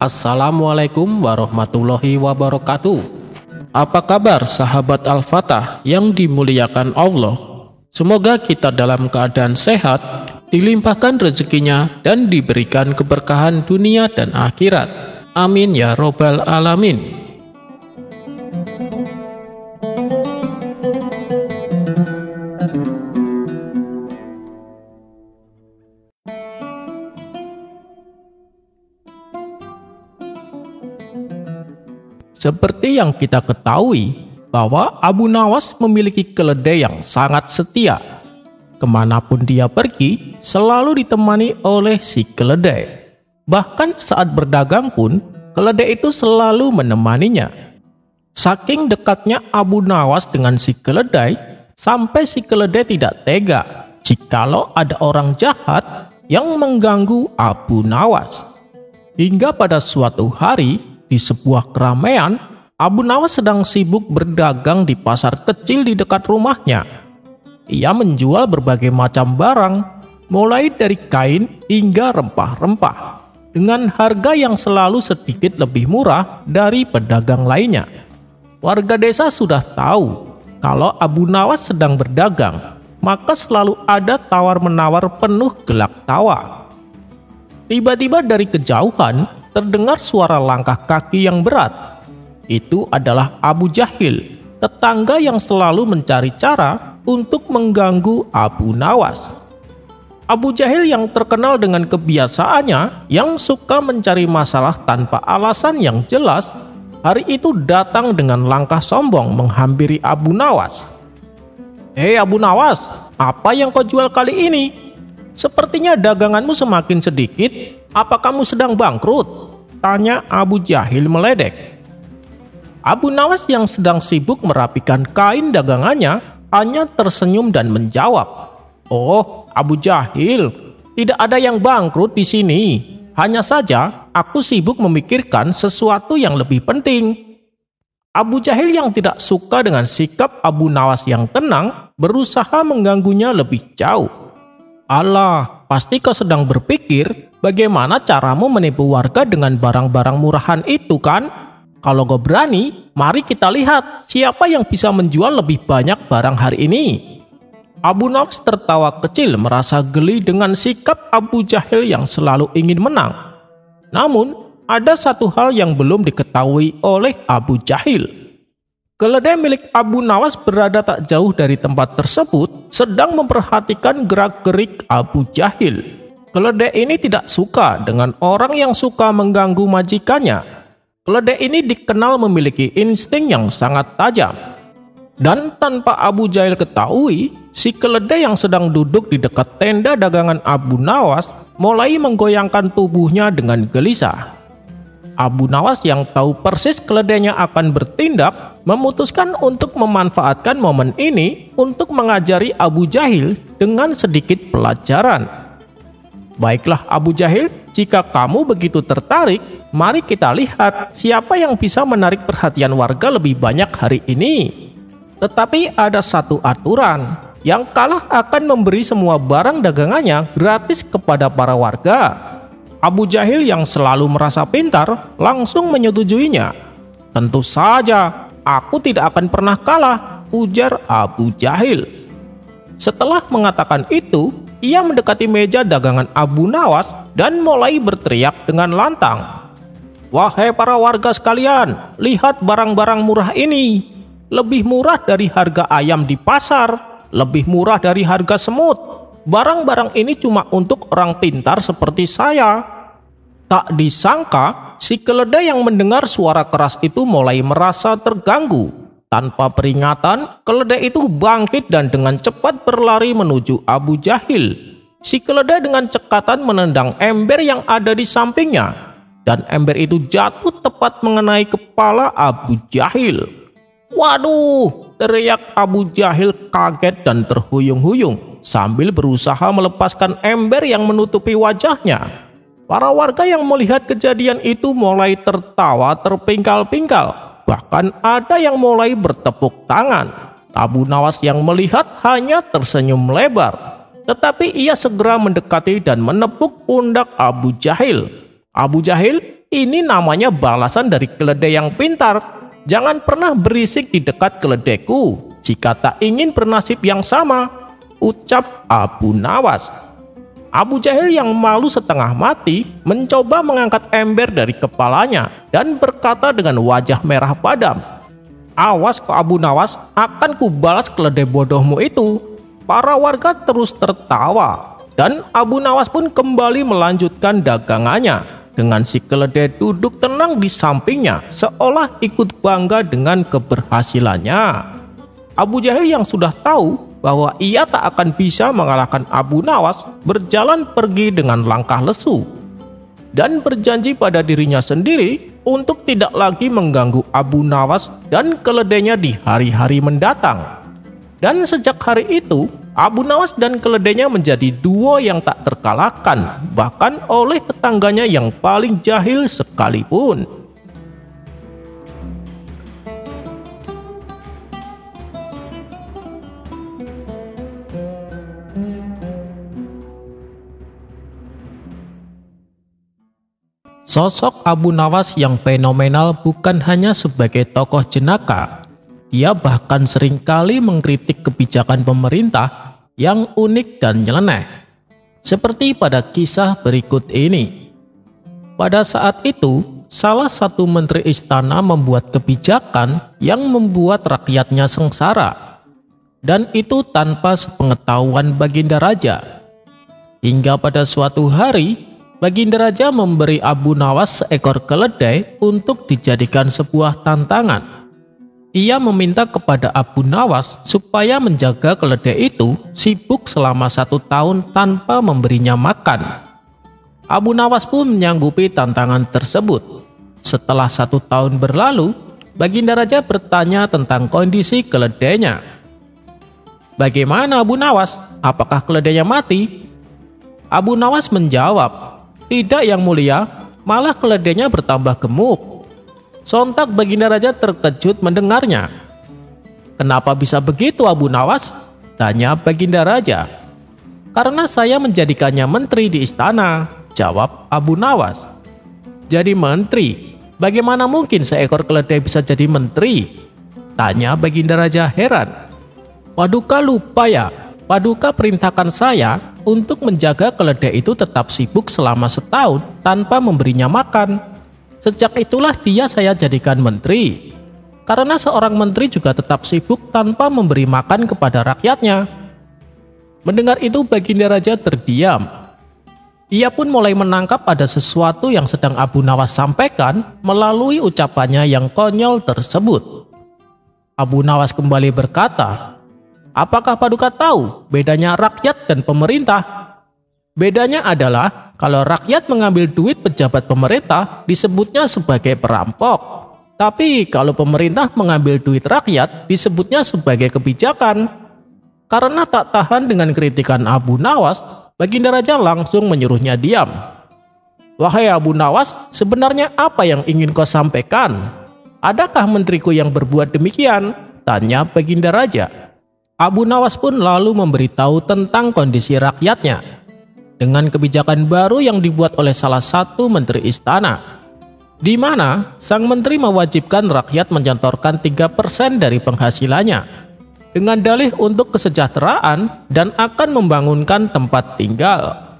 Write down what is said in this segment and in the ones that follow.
Assalamualaikum warahmatullahi wabarakatuh. Apa kabar sahabat Al-Fatah yang dimuliakan Allah? Semoga kita dalam keadaan sehat, dilimpahkan rezekinya dan diberikan keberkahan dunia dan akhirat. Amin ya robbal alamin. Seperti yang kita ketahui bahwa Abu Nawas memiliki keledai yang sangat setia. Kemanapun dia pergi, selalu ditemani oleh si keledai. Bahkan saat berdagang pun, keledai itu selalu menemaninya. Saking dekatnya Abu Nawas dengan si keledai, sampai si keledai tidak tega jikalau ada orang jahat yang mengganggu Abu Nawas. Hingga pada suatu hari, di sebuah keramaian, Abu Nawas sedang sibuk berdagang di pasar kecil di dekat rumahnya. Ia menjual berbagai macam barang, mulai dari kain hingga rempah-rempah, dengan harga yang selalu sedikit lebih murah dari pedagang lainnya. Warga desa sudah tahu kalau Abu Nawas sedang berdagang, maka selalu ada tawar-menawar penuh gelak tawa. Tiba-tiba dari kejauhan terdengar suara langkah kaki yang berat. Itu adalah Abu Jahil, tetangga yang selalu mencari cara untuk mengganggu Abu Nawas. Abu Jahil yang terkenal dengan kebiasaannya yang suka mencari masalah tanpa alasan yang jelas, hari itu datang dengan langkah sombong menghampiri Abu Nawas. "Hei Abu Nawas, apa yang kau jual kali ini? Sepertinya daganganmu semakin sedikit. Apa kamu sedang bangkrut?" tanya Abu Jahil meledek. Abu Nawas yang sedang sibuk merapikan kain dagangannya hanya tersenyum dan menjawab, "Oh, Abu Jahil, tidak ada yang bangkrut di sini. Hanya saja aku sibuk memikirkan sesuatu yang lebih penting." Abu Jahil yang tidak suka dengan sikap Abu Nawas yang tenang berusaha mengganggunya lebih jauh. "Alah, pasti kau sedang berpikir bagaimana caramu menipu warga dengan barang-barang murahan itu kan? Kalau kau berani, mari kita lihat siapa yang bisa menjual lebih banyak barang hari ini." Abu Nawas tertawa kecil merasa geli dengan sikap Abu Jahil yang selalu ingin menang. Namun, ada satu hal yang belum diketahui oleh Abu Jahil. Keledai milik Abu Nawas berada tak jauh dari tempat tersebut, sedang memperhatikan gerak-gerik Abu Jahil. Keledai ini tidak suka dengan orang yang suka mengganggu majikannya. Keledai ini dikenal memiliki insting yang sangat tajam. Dan tanpa Abu Jahil ketahui, si keledai yang sedang duduk di dekat tenda dagangan Abu Nawas mulai menggoyangkan tubuhnya dengan gelisah. Abu Nawas yang tahu persis keledainya akan bertindak, memutuskan untuk memanfaatkan momen ini untuk mengajari Abu Jahil dengan sedikit pelajaran. "Baiklah Abu Jahil, jika kamu begitu tertarik, mari kita lihat siapa yang bisa menarik perhatian warga lebih banyak hari ini. Tetapi ada satu aturan, yang kalah akan memberi semua barang dagangannya gratis kepada para warga." Abu Jahil yang selalu merasa pintar langsung menyetujuinya. "Tentu saja, aku tidak akan pernah kalah," ujar Abu Jahil. Setelah mengatakan itu, ia mendekati meja dagangan Abu Nawas dan mulai berteriak dengan lantang, "Wahai para warga sekalian, lihat barang-barang murah ini. Lebih murah dari harga ayam di pasar, lebih murah dari harga semut. Barang-barang ini cuma untuk orang pintar seperti saya." Tak disangka, si keledai yang mendengar suara keras itu mulai merasa terganggu. Tanpa peringatan, keledai itu bangkit dan dengan cepat berlari menuju Abu Jahil. Si keledai dengan cekatan menendang ember yang ada di sampingnya, dan ember itu jatuh tepat mengenai kepala Abu Jahil. "Waduh!" teriak Abu Jahil kaget dan terhuyung-huyung sambil berusaha melepaskan ember yang menutupi wajahnya. Para warga yang melihat kejadian itu mulai tertawa terpingkal-pingkal. Bahkan ada yang mulai bertepuk tangan. Abu Nawas yang melihat hanya tersenyum lebar. Tetapi ia segera mendekati dan menepuk pundak Abu Jahil. "Abu Jahil, ini namanya balasan dari keledai yang pintar. Jangan pernah berisik di dekat keledaiku jika tak ingin bernasib yang sama, ucap Abu Nawas. Abu Jahil yang malu setengah mati mencoba mengangkat ember dari kepalanya dan berkata dengan wajah merah padam, "Awas kau Abu Nawas, akan kubalas keledai bodohmu itu." Para warga terus tertawa dan Abu Nawas pun kembali melanjutkan dagangannya dengan si keledai duduk tenang di sampingnya seolah ikut bangga dengan keberhasilannya. Abu Jahil yang sudah tahu bahwa ia tak akan bisa mengalahkan Abu Nawas berjalan pergi dengan langkah lesu dan berjanji pada dirinya sendiri untuk tidak lagi mengganggu Abu Nawas dan keledainya di hari-hari mendatang. Dan sejak hari itu, Abu Nawas dan keledainya menjadi duo yang tak terkalahkan, bahkan oleh tetangganya yang paling jahil sekalipun. Sosok Abu Nawas yang fenomenal bukan hanya sebagai tokoh jenaka. Ia bahkan seringkali mengkritik kebijakan pemerintah yang unik dan nyeleneh. Seperti pada kisah berikut ini. Pada saat itu, salah satu menteri istana membuat kebijakan yang membuat rakyatnya sengsara. Dan itu tanpa sepengetahuan Baginda Raja. Hingga pada suatu hari, Baginda Raja memberi Abu Nawas seekor keledai untuk dijadikan sebuah tantangan. Ia meminta kepada Abu Nawas supaya menjaga keledai itu sibuk selama 1 tahun tanpa memberinya makan. Abu Nawas pun menyanggupi tantangan tersebut. Setelah 1 tahun berlalu, Baginda Raja bertanya tentang kondisi keledainya. "Bagaimana Abu Nawas? Apakah keledainya mati?" Abu Nawas menjawab, "Tidak yang mulia, malah keledainya bertambah gemuk." Sontak Baginda Raja terkejut mendengarnya. "Kenapa bisa begitu Abu Nawas?" tanya Baginda Raja. "Karena saya menjadikannya menteri di istana," jawab Abu Nawas. "Jadi menteri? Bagaimana mungkin seekor keledai bisa jadi menteri?" tanya Baginda Raja heran. "Paduka lupa ya, Paduka perintahkan saya untuk menjaga keledai itu tetap sibuk selama 1 tahun tanpa memberinya makan. Sejak itulah dia saya jadikan menteri. Karena seorang menteri juga tetap sibuk tanpa memberi makan kepada rakyatnya." Mendengar itu Baginda Raja terdiam. Ia pun mulai menangkap ada sesuatu yang sedang Abu Nawas sampaikan melalui ucapannya yang konyol tersebut. Abu Nawas kembali berkata, "Apakah Paduka tahu bedanya rakyat dan pemerintah? Bedanya adalah kalau rakyat mengambil duit pejabat pemerintah disebutnya sebagai perampok. Tapi kalau pemerintah mengambil duit rakyat disebutnya sebagai kebijakan." Karena tak tahan dengan kritikan Abu Nawas, Baginda Raja langsung menyuruhnya diam. "Wahai Abu Nawas, sebenarnya apa yang ingin kau sampaikan? Adakah menteriku yang berbuat demikian?" tanya Baginda Raja. Abu Nawas pun lalu memberitahu tentang kondisi rakyatnya dengan kebijakan baru yang dibuat oleh salah satu menteri istana, di mana sang menteri mewajibkan rakyat menyetorkan 3% dari penghasilannya dengan dalih untuk kesejahteraan dan akan membangunkan tempat tinggal.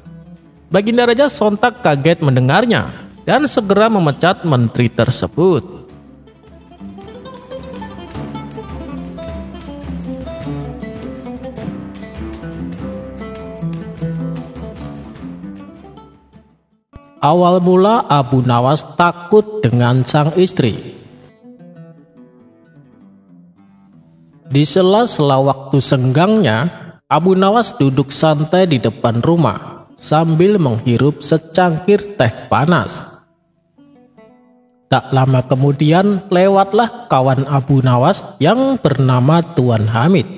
Baginda Raja sontak kaget mendengarnya dan segera memecat menteri tersebut. Awal mula Abu Nawas takut dengan sang istri. Di sela-sela waktu senggangnya, Abu Nawas duduk santai di depan rumah sambil menghirup secangkir teh panas. Tak lama kemudian lewatlah kawan Abu Nawas yang bernama Tuan Hamid.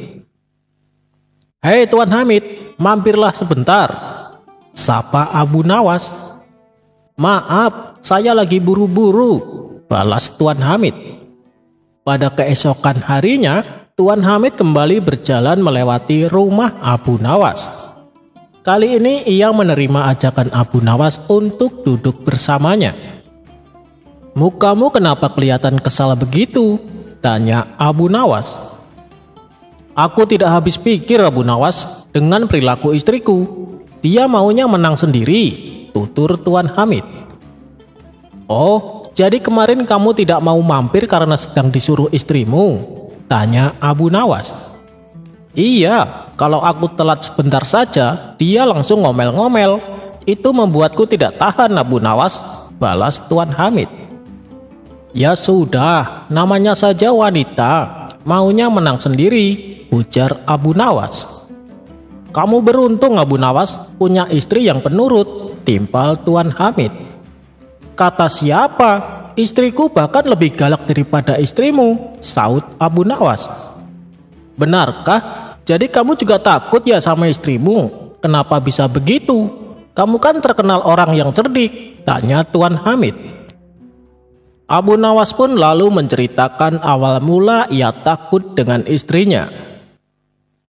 "Hei Tuan Hamid, mampirlah sebentar," sapa Abu Nawas. "Maaf, saya lagi buru-buru," balas Tuan Hamid. Pada keesokan harinya, Tuan Hamid kembali berjalan melewati rumah Abu Nawas. Kali ini ia menerima ajakan Abu Nawas untuk duduk bersamanya. "Mukamu kenapa kelihatan kesal begitu?" tanya Abu Nawas. "Aku tidak habis pikir, Abu Nawas, dengan perilaku istriku. Dia maunya menang sendiri," tutur Tuan Hamid. "Oh, jadi kemarin kamu tidak mau mampir karena sedang disuruh istrimu?" tanya Abu Nawas. "Iya, kalau aku telat sebentar saja, dia langsung ngomel-ngomel. Itu membuatku tidak tahan, Abu Nawas," balas Tuan Hamid. "Ya sudah, namanya saja wanita, maunya menang sendiri," ujar Abu Nawas. "Kamu beruntung, Abu Nawas, punya istri yang penurut," timpal Tuan Hamid. "Kata siapa? Istriku bahkan lebih galak daripada istrimu," saut Abu Nawas. "Benarkah? Jadi kamu juga takut ya sama istrimu? Kenapa bisa begitu? Kamu kan terkenal orang yang cerdik," tanya Tuan Hamid. Abu Nawas pun lalu menceritakan awal mula ia takut dengan istrinya.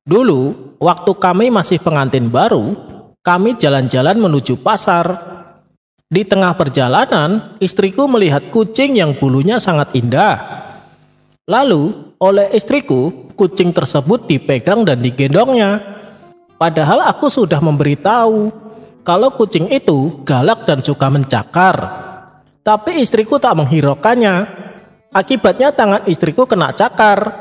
"Dulu, waktu kami masih pengantin baru, kami jalan-jalan menuju pasar. Di tengah perjalanan, istriku melihat kucing yang bulunya sangat indah. Lalu, oleh istriku, kucing tersebut dipegang dan digendongnya. Padahal aku sudah memberitahu kalau kucing itu galak dan suka mencakar. Tapi istriku tak menghiraukannya. Akibatnya tangan istriku kena cakar.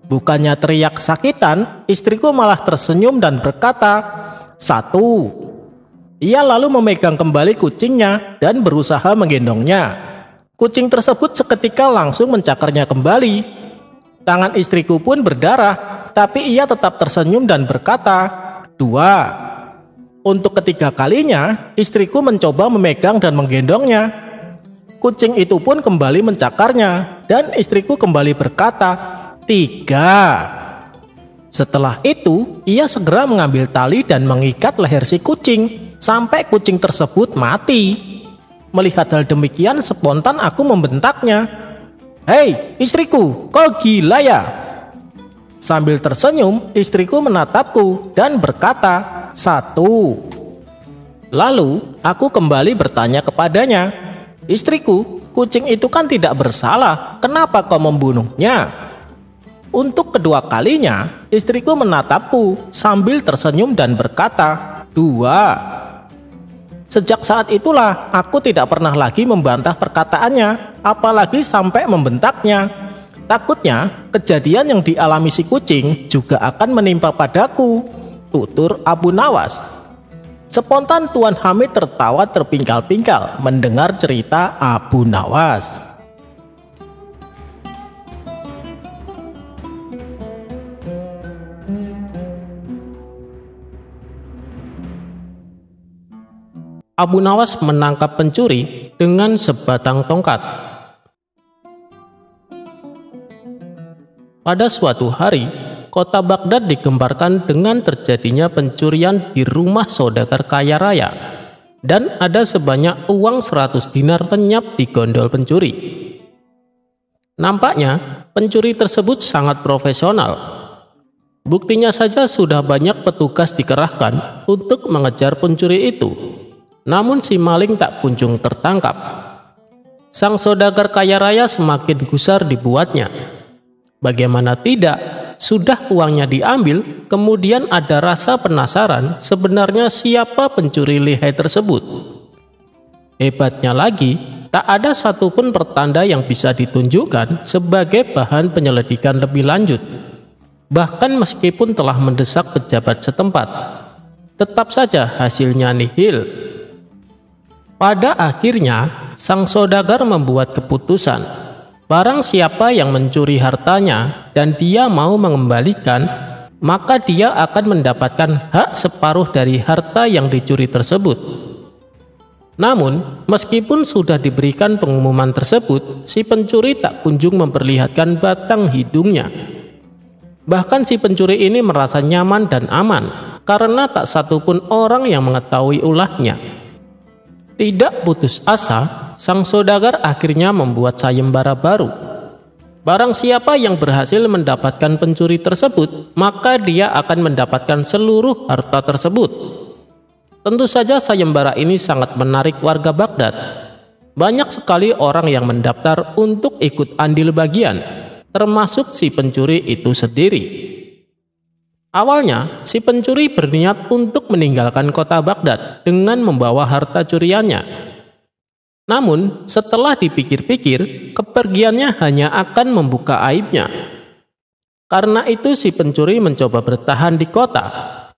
Bukannya teriak kesakitan, istriku malah tersenyum dan berkata, 'Satu.' Ia lalu memegang kembali kucingnya dan berusaha menggendongnya. Kucing tersebut seketika langsung mencakarnya kembali. Tangan istriku pun berdarah, tapi ia tetap tersenyum dan berkata, 'Dua.' Untuk ketiga kalinya, istriku mencoba memegang dan menggendongnya. Kucing itu pun kembali mencakarnya, dan istriku kembali berkata, 3. Setelah itu, ia segera mengambil tali dan mengikat leher si kucing, sampai kucing tersebut mati. Melihat hal demikian, spontan aku membentaknya, 'Hei, istriku, kau gila ya?' Sambil tersenyum, istriku menatapku dan berkata, 1. Lalu, aku kembali bertanya kepadanya, 'Istriku, kucing itu kan tidak bersalah, kenapa kau membunuhnya?' Untuk kedua kalinya, istriku menatapku sambil tersenyum dan berkata, 2. Sejak saat itulah, aku tidak pernah lagi membantah perkataannya, apalagi sampai membentaknya. Takutnya, kejadian yang dialami si kucing juga akan menimpa padaku, tutur Abu Nawas. Spontan Tuan Hamid tertawa terpingkal-pingkal mendengar cerita Abu Nawas. Abu Nawas menangkap pencuri dengan sebatang tongkat. Pada suatu hari, kota Baghdad digemparkan dengan terjadinya pencurian di rumah saudagar kaya raya, dan ada sebanyak uang 100 dinar lenyap di gondol pencuri. Nampaknya, pencuri tersebut sangat profesional. Buktinya saja sudah banyak petugas dikerahkan untuk mengejar pencuri itu. Namun si maling tak kunjung tertangkap. Sang saudagar kaya raya semakin gusar dibuatnya. Bagaimana tidak, sudah uangnya diambil, kemudian ada rasa penasaran sebenarnya siapa pencuri lihai tersebut. Hebatnya lagi, tak ada satupun pertanda yang bisa ditunjukkan sebagai bahan penyelidikan lebih lanjut. Bahkan meskipun telah mendesak pejabat setempat, tetap saja hasilnya nihil. Pada akhirnya, sang saudagar membuat keputusan. Barang siapa yang mencuri hartanya dan dia mau mengembalikan, maka dia akan mendapatkan hak separuh dari harta yang dicuri tersebut. Namun, meskipun sudah diberikan pengumuman tersebut, si pencuri tak kunjung memperlihatkan batang hidungnya. Bahkan si pencuri ini merasa nyaman dan aman, karena tak satupun orang yang mengetahui ulahnya. Tidak putus asa, sang saudagar akhirnya membuat sayembara baru. Barang siapa yang berhasil mendapatkan pencuri tersebut, maka dia akan mendapatkan seluruh harta tersebut. Tentu saja sayembara ini sangat menarik warga Baghdad. banyak sekali orang yang mendaftar untuk ikut andil bagian, termasuk si pencuri itu sendiri. Awalnya, si pencuri berniat untuk meninggalkan kota Baghdad dengan membawa harta curiannya. Namun, setelah dipikir-pikir, kepergiannya hanya akan membuka aibnya. Karena itu si pencuri mencoba bertahan di kota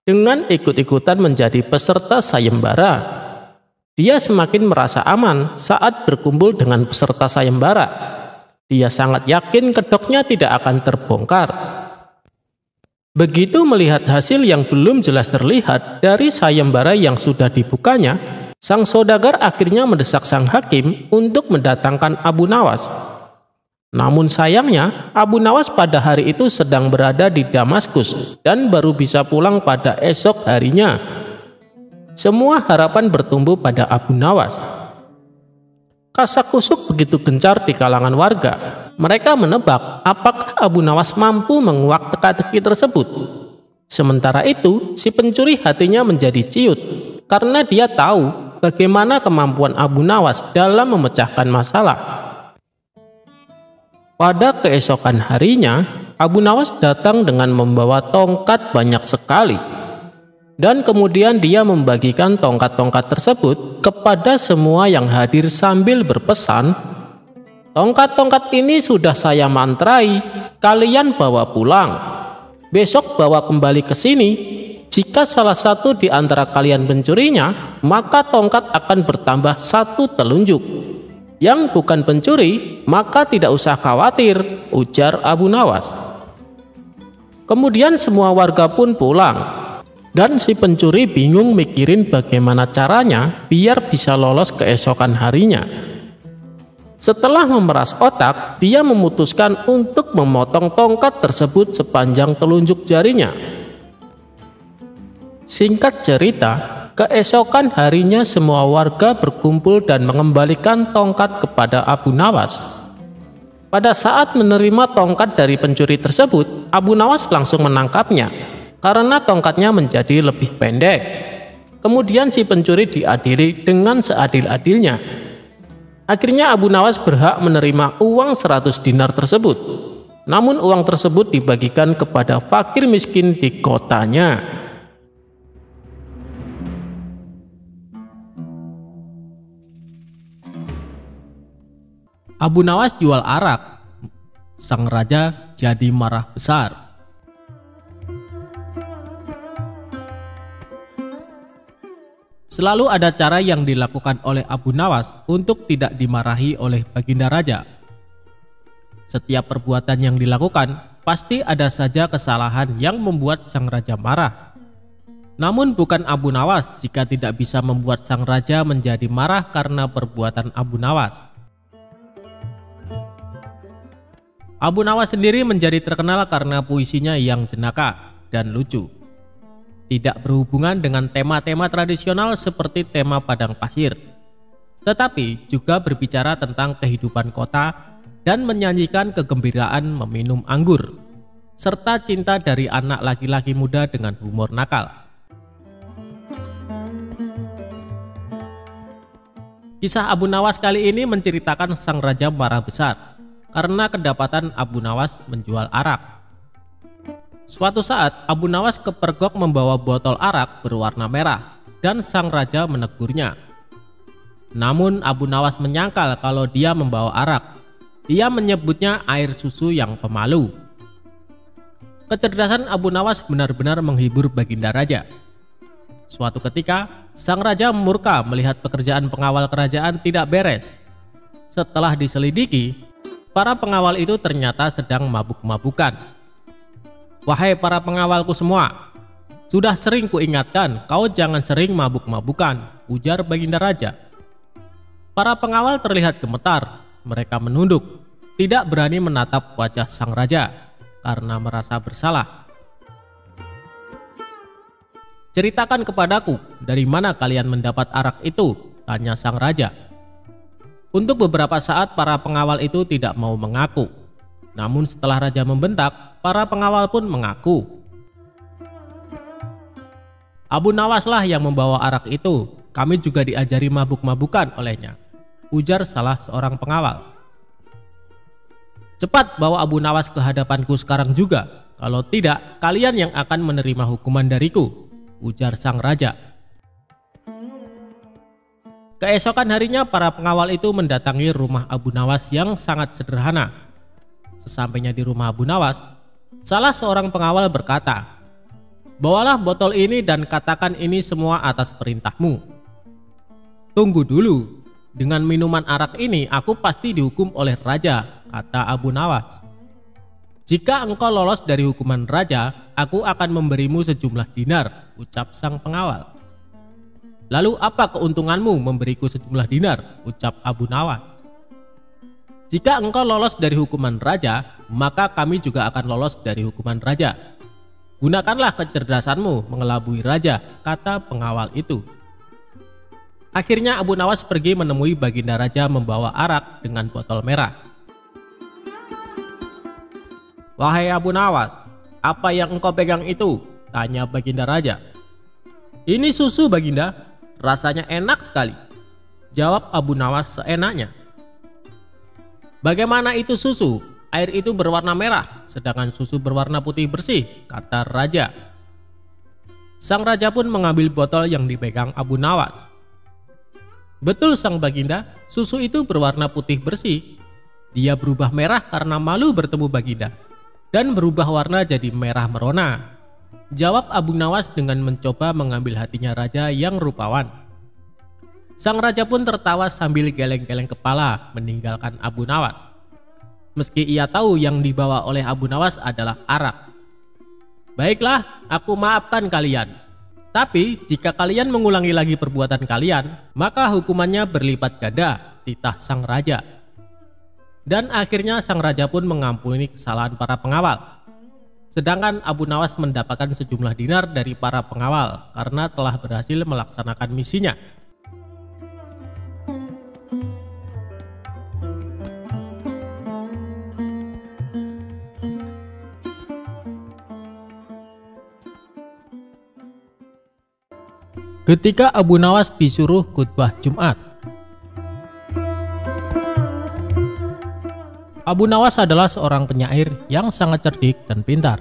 dengan ikut-ikutan menjadi peserta sayembara. Dia semakin merasa aman saat berkumpul dengan peserta sayembara. Dia sangat yakin kedoknya tidak akan terbongkar. Begitu melihat hasil yang belum jelas terlihat dari sayembara yang sudah dibukanya, sang saudagar akhirnya mendesak sang hakim untuk mendatangkan Abu Nawas. Namun sayangnya, Abu Nawas pada hari itu sedang berada di Damaskus dan baru bisa pulang pada esok harinya. Semua harapan bertumbuh pada Abu Nawas. Kasak-kusuk begitu gencar di kalangan warga. Mereka menebak apakah Abu Nawas mampu menguak teka-teki tersebut. Sementara itu, si pencuri hatinya menjadi ciut karena dia tahu bagaimana kemampuan Abu Nawas dalam memecahkan masalah. Pada keesokan harinya, Abu Nawas datang dengan membawa tongkat banyak sekali. Dan kemudian dia membagikan tongkat-tongkat tersebut kepada semua yang hadir sambil berpesan, "Tongkat-tongkat ini sudah saya mantrai, kalian bawa pulang. Besok bawa kembali ke sini. Jika salah satu di antara kalian mencurinya, maka tongkat akan bertambah 1 telunjuk. Yang bukan pencuri, maka tidak usah khawatir," ujar Abu Nawas. Kemudian semua warga pun pulang. Dan si pencuri bingung mikirin bagaimana caranya biar bisa lolos keesokan harinya. Setelah memeras otak, dia memutuskan untuk memotong tongkat tersebut sepanjang telunjuk jarinya. Singkat cerita, keesokan harinya semua warga berkumpul dan mengembalikan tongkat kepada Abu Nawas. Pada saat menerima tongkat dari pencuri tersebut, Abu Nawas langsung menangkapnya karena tongkatnya menjadi lebih pendek. Kemudian si pencuri diadili dengan seadil-adilnya. Akhirnya Abu Nawas berhak menerima uang 100 dinar tersebut. Namun uang tersebut dibagikan kepada fakir miskin di kotanya. Abu Nawas jual arak. Sang raja jadi marah besar. Selalu ada cara yang dilakukan oleh Abu Nawas untuk tidak dimarahi oleh baginda raja. Setiap perbuatan yang dilakukan, pasti ada saja kesalahan yang membuat sang raja marah. Namun bukan Abu Nawas jika tidak bisa membuat sang raja menjadi marah karena perbuatan Abu Nawas. Abu Nawas sendiri menjadi terkenal karena puisinya yang jenaka dan lucu. Tidak berhubungan dengan tema-tema tradisional seperti tema padang pasir, tetapi juga berbicara tentang kehidupan kota dan menyanyikan kegembiraan meminum anggur, serta cinta dari anak laki-laki muda dengan humor nakal. Kisah Abu Nawas kali ini menceritakan sang raja marah besar karena kedapatan Abu Nawas menjual arak. Suatu saat Abu Nawas kepergok membawa botol arak berwarna merah dan sang raja menegurnya. Namun Abu Nawas menyangkal kalau dia membawa arak. Dia menyebutnya air susu yang pemalu. Kecerdasan Abu Nawas benar-benar menghibur baginda raja. Suatu ketika sang raja murka melihat pekerjaan pengawal kerajaan tidak beres. Setelah diselidiki, para pengawal itu ternyata sedang mabuk-mabukan. "Wahai para pengawalku semua, sudah sering kuingatkan kau jangan sering mabuk-mabukan," ujar baginda raja. Para pengawal terlihat gemetar. Mereka menunduk, tidak berani menatap wajah sang raja karena merasa bersalah. "Ceritakan kepadaku, dari mana kalian mendapat arak itu?" tanya sang raja. Untuk beberapa saat para pengawal itu tidak mau mengaku. Namun setelah raja membentak, para pengawal pun mengaku. "Abu Nawas lah yang membawa arak itu. Kami juga diajari mabuk-mabukan olehnya." ujar salah seorang pengawal. "Cepat bawa Abu Nawas ke hadapanku sekarang juga. Kalau tidak, kalian yang akan menerima hukuman dariku," ujar sang raja. Keesokan harinya para pengawal itu mendatangi rumah Abu Nawas yang sangat sederhana. Sesampainya di rumah Abu Nawas, salah seorang pengawal berkata, "Bawalah botol ini dan katakan ini semua atas perintahmu." "Tunggu dulu, dengan minuman arak ini aku pasti dihukum oleh raja," kata Abu Nawas. "Jika engkau lolos dari hukuman raja, aku akan memberimu sejumlah dinar," ucap sang pengawal. "Lalu apa keuntunganmu memberiku sejumlah dinar?" ucap Abu Nawas. "Jika engkau lolos dari hukuman raja, maka kami juga akan lolos dari hukuman raja. Gunakanlah kecerdasanmu mengelabui raja," kata pengawal itu. Akhirnya Abu Nawas pergi menemui baginda raja membawa arak dengan botol merah. "Wahai Abu Nawas, apa yang engkau pegang itu?" tanya baginda raja. "Ini susu, baginda. Rasanya enak sekali," jawab Abu Nawas seenaknya. "Bagaimana itu susu? Air itu berwarna merah, sedangkan susu berwarna putih bersih," kata raja. Sang raja pun mengambil botol yang dipegang Abu Nawas. "Betul sang baginda, susu itu berwarna putih bersih. Dia berubah merah karena malu bertemu baginda, dan berubah warna jadi merah merona," jawab Abu Nawas dengan mencoba mengambil hatinya raja yang rupawan. Sang raja pun tertawa sambil geleng-geleng kepala meninggalkan Abu Nawas. Meski ia tahu yang dibawa oleh Abu Nawas adalah arak. "Baiklah, aku maafkan kalian. Tapi jika kalian mengulangi lagi perbuatan kalian, maka hukumannya berlipat ganda," titah sang raja. Dan akhirnya sang raja pun mengampuni kesalahan para pengawal. Sedangkan Abu Nawas mendapatkan sejumlah dinar dari para pengawal karena telah berhasil melaksanakan misinya. Ketika Abu Nawas disuruh khutbah Jumat. Abu Nawas adalah seorang penyair yang sangat cerdik dan pintar.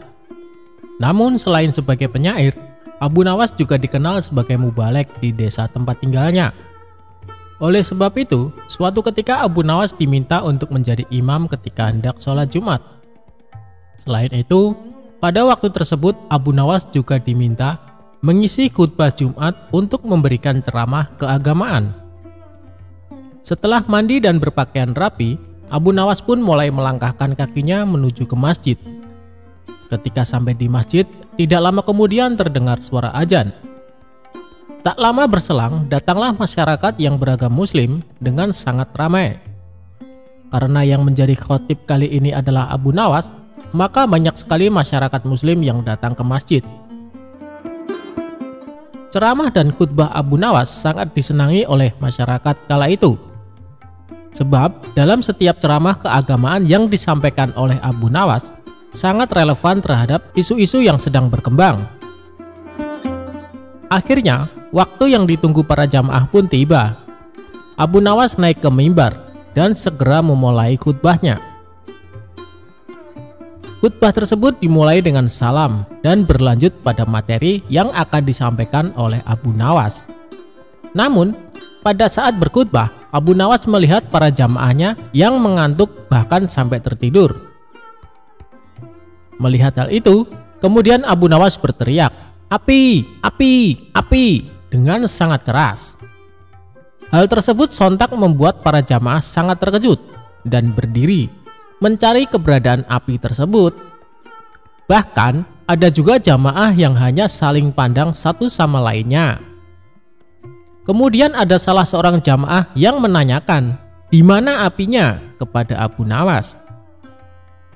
Namun selain sebagai penyair, Abu Nawas juga dikenal sebagai mubalek di desa tempat tinggalnya. Oleh sebab itu, suatu ketika Abu Nawas diminta untuk menjadi imam ketika hendak sholat Jumat. Selain itu, pada waktu tersebut Abu Nawas juga diminta mengisi khutbah Jumat untuk memberikan ceramah keagamaan. Setelah mandi dan berpakaian rapi, Abu Nawas pun mulai melangkahkan kakinya menuju ke masjid. Ketika sampai di masjid, tidak lama kemudian terdengar suara azan. Tak lama berselang, datanglah masyarakat yang beragama Muslim dengan sangat ramai. Karena yang menjadi khotib kali ini adalah Abu Nawas, maka banyak sekali masyarakat Muslim yang datang ke masjid. Ceramah dan khutbah Abu Nawas sangat disenangi oleh masyarakat kala itu. Sebab dalam setiap ceramah keagamaan yang disampaikan oleh Abu Nawas sangat relevan terhadap isu-isu yang sedang berkembang. Akhirnya, waktu yang ditunggu para jamaah pun tiba. Abu Nawas naik ke mimbar dan segera memulai khutbahnya. Khutbah tersebut dimulai dengan salam dan berlanjut pada materi yang akan disampaikan oleh Abu Nawas. Namun, pada saat berkhutbah, Abu Nawas melihat para jamaahnya yang mengantuk bahkan sampai tertidur. Melihat hal itu, kemudian Abu Nawas berteriak, "Api! Api! Api!" dengan sangat keras. Hal tersebut sontak membuat para jamaah sangat terkejut dan berdiri mencari keberadaan api tersebut. Bahkan ada juga jamaah yang hanya saling pandang satu sama lainnya. Kemudian ada salah seorang jamaah yang menanyakan, "Di mana apinya?" kepada Abu Nawas.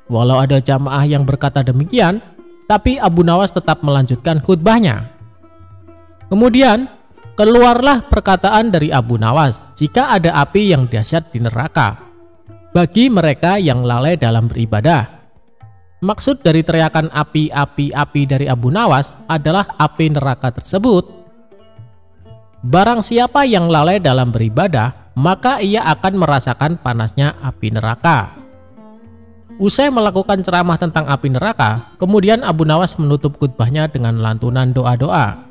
Walau ada jamaah yang berkata demikian, tapi Abu Nawas tetap melanjutkan khutbahnya. Kemudian keluarlah perkataan dari Abu Nawas, jika ada api yang dahsyat di neraka bagi mereka yang lalai dalam beribadah. Maksud dari teriakan api, api, api dari Abu Nawas adalah api neraka tersebut. Barang siapa yang lalai dalam beribadah, maka ia akan merasakan panasnya api neraka. Usai melakukan ceramah tentang api neraka, kemudian Abu Nawas menutup khutbahnya dengan lantunan doa-doa.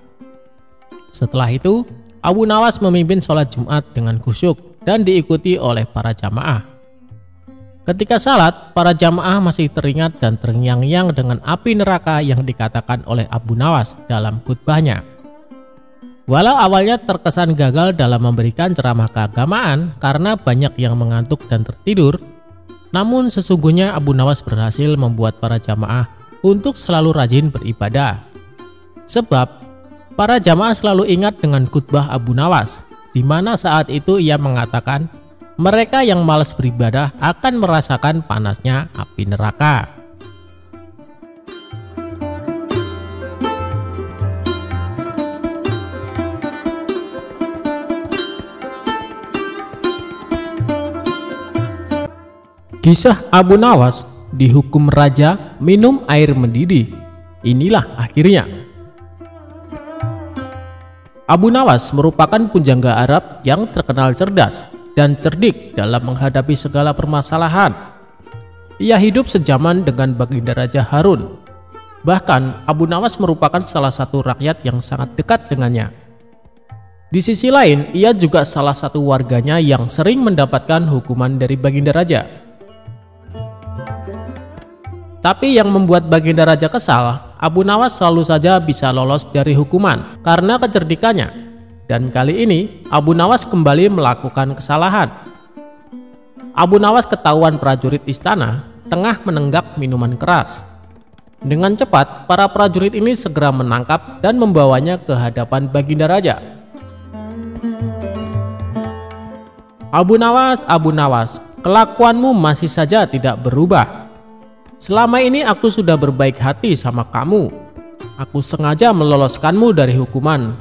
Setelah itu, Abu Nawas memimpin sholat Jumat dengan khusyuk dan diikuti oleh para jamaah. Ketika salat, para jamaah masih teringat dan terngiang-ngiang dengan api neraka yang dikatakan oleh Abu Nawas dalam khutbahnya. Walau awalnya terkesan gagal dalam memberikan ceramah keagamaan karena banyak yang mengantuk dan tertidur, namun sesungguhnya Abu Nawas berhasil membuat para jamaah untuk selalu rajin beribadah. Sebab para jamaah selalu ingat dengan khutbah Abu Nawas, di mana saat itu ia mengatakan mereka yang malas beribadah akan merasakan panasnya api neraka. Kisah Abu Nawas dihukum raja minum air mendidih. Inilah akhirnya. Abu Nawas merupakan pujangga Arab yang terkenal cerdas dan cerdik dalam menghadapi segala permasalahan. Ia hidup sejaman dengan Baginda Raja Harun. Bahkan Abu Nawas merupakan salah satu rakyat yang sangat dekat dengannya. Di sisi lain, ia juga salah satu warganya yang sering mendapatkan hukuman dari Baginda Raja. Tapi yang membuat Baginda Raja kesal, Abu Nawas selalu saja bisa lolos dari hukuman karena kecerdikannya. Dan kali ini Abu Nawas kembali melakukan kesalahan. Abu Nawas ketahuan prajurit istana tengah menenggak minuman keras. Dengan cepat, para prajurit ini segera menangkap dan membawanya ke hadapan Baginda Raja. Abu Nawas, kelakuanmu masih saja tidak berubah. Selama ini aku sudah berbaik hati sama kamu. Aku sengaja meloloskanmu dari hukuman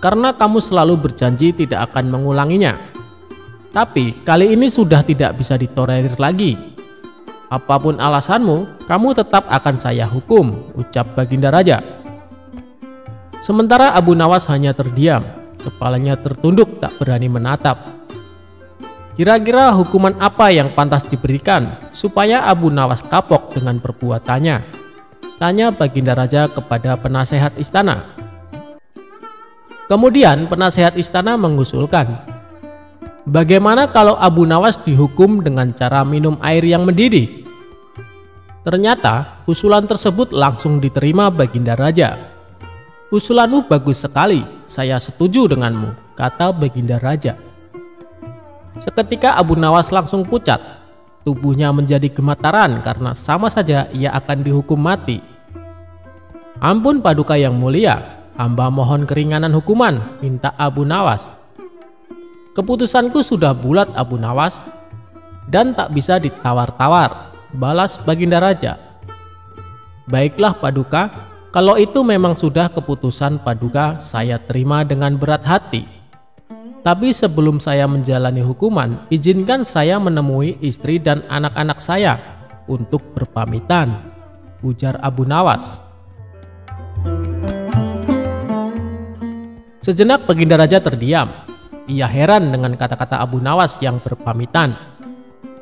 karena kamu selalu berjanji tidak akan mengulanginya. Tapi kali ini sudah tidak bisa ditolerir lagi. Apapun alasanmu, kamu tetap akan saya hukum, ucap Baginda Raja. Sementara Abu Nawas hanya terdiam, kepalanya tertunduk tak berani menatap. Kira-kira hukuman apa yang pantas diberikan supaya Abu Nawas kapok dengan perbuatannya? Tanya Baginda Raja kepada penasehat istana. Kemudian penasehat istana mengusulkan, bagaimana kalau Abu Nawas dihukum dengan cara minum air yang mendidih? Ternyata usulan tersebut langsung diterima Baginda Raja. Usulanmu bagus sekali, saya setuju denganmu, kata Baginda Raja. Seketika Abu Nawas langsung pucat, tubuhnya menjadi gemetaran karena sama saja ia akan dihukum mati. Ampun Paduka yang mulia, hamba mohon keringanan hukuman, minta Abu Nawas. Keputusanku sudah bulat Abu Nawas, dan tak bisa ditawar-tawar, balas Baginda Raja. Baiklah Paduka, kalau itu memang sudah keputusan Paduka, saya terima dengan berat hati. Tapi sebelum saya menjalani hukuman, izinkan saya menemui istri dan anak-anak saya untuk berpamitan, ujar Abu Nawas. Sejenak Baginda Raja terdiam. Ia heran dengan kata-kata Abu Nawas yang berpamitan.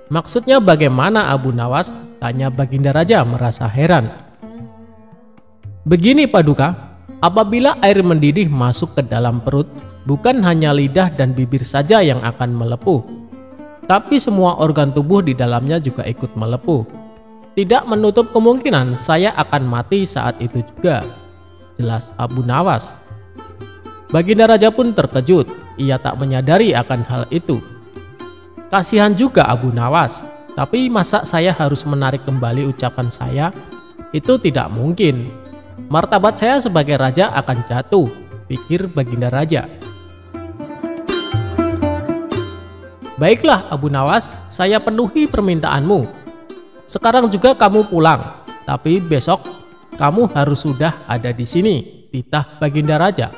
Maksudnya bagaimana Abu Nawas? Tanya Baginda Raja merasa heran. Begini Paduka, apabila air mendidih masuk ke dalam perut, bukan hanya lidah dan bibir saja yang akan melepuh, tapi semua organ tubuh di dalamnya juga ikut melepuh. Tidak menutup kemungkinan saya akan mati saat itu juga, jelas Abu Nawas. Baginda Raja pun terkejut, ia tak menyadari akan hal itu. Kasihan juga Abu Nawas, tapi masa saya harus menarik kembali ucapan saya? Itu tidak mungkin. Martabat saya sebagai raja akan jatuh, pikir Baginda Raja. Baiklah Abu Nawas, saya penuhi permintaanmu. Sekarang juga kamu pulang, tapi besok kamu harus sudah ada di sini, titah Baginda Raja.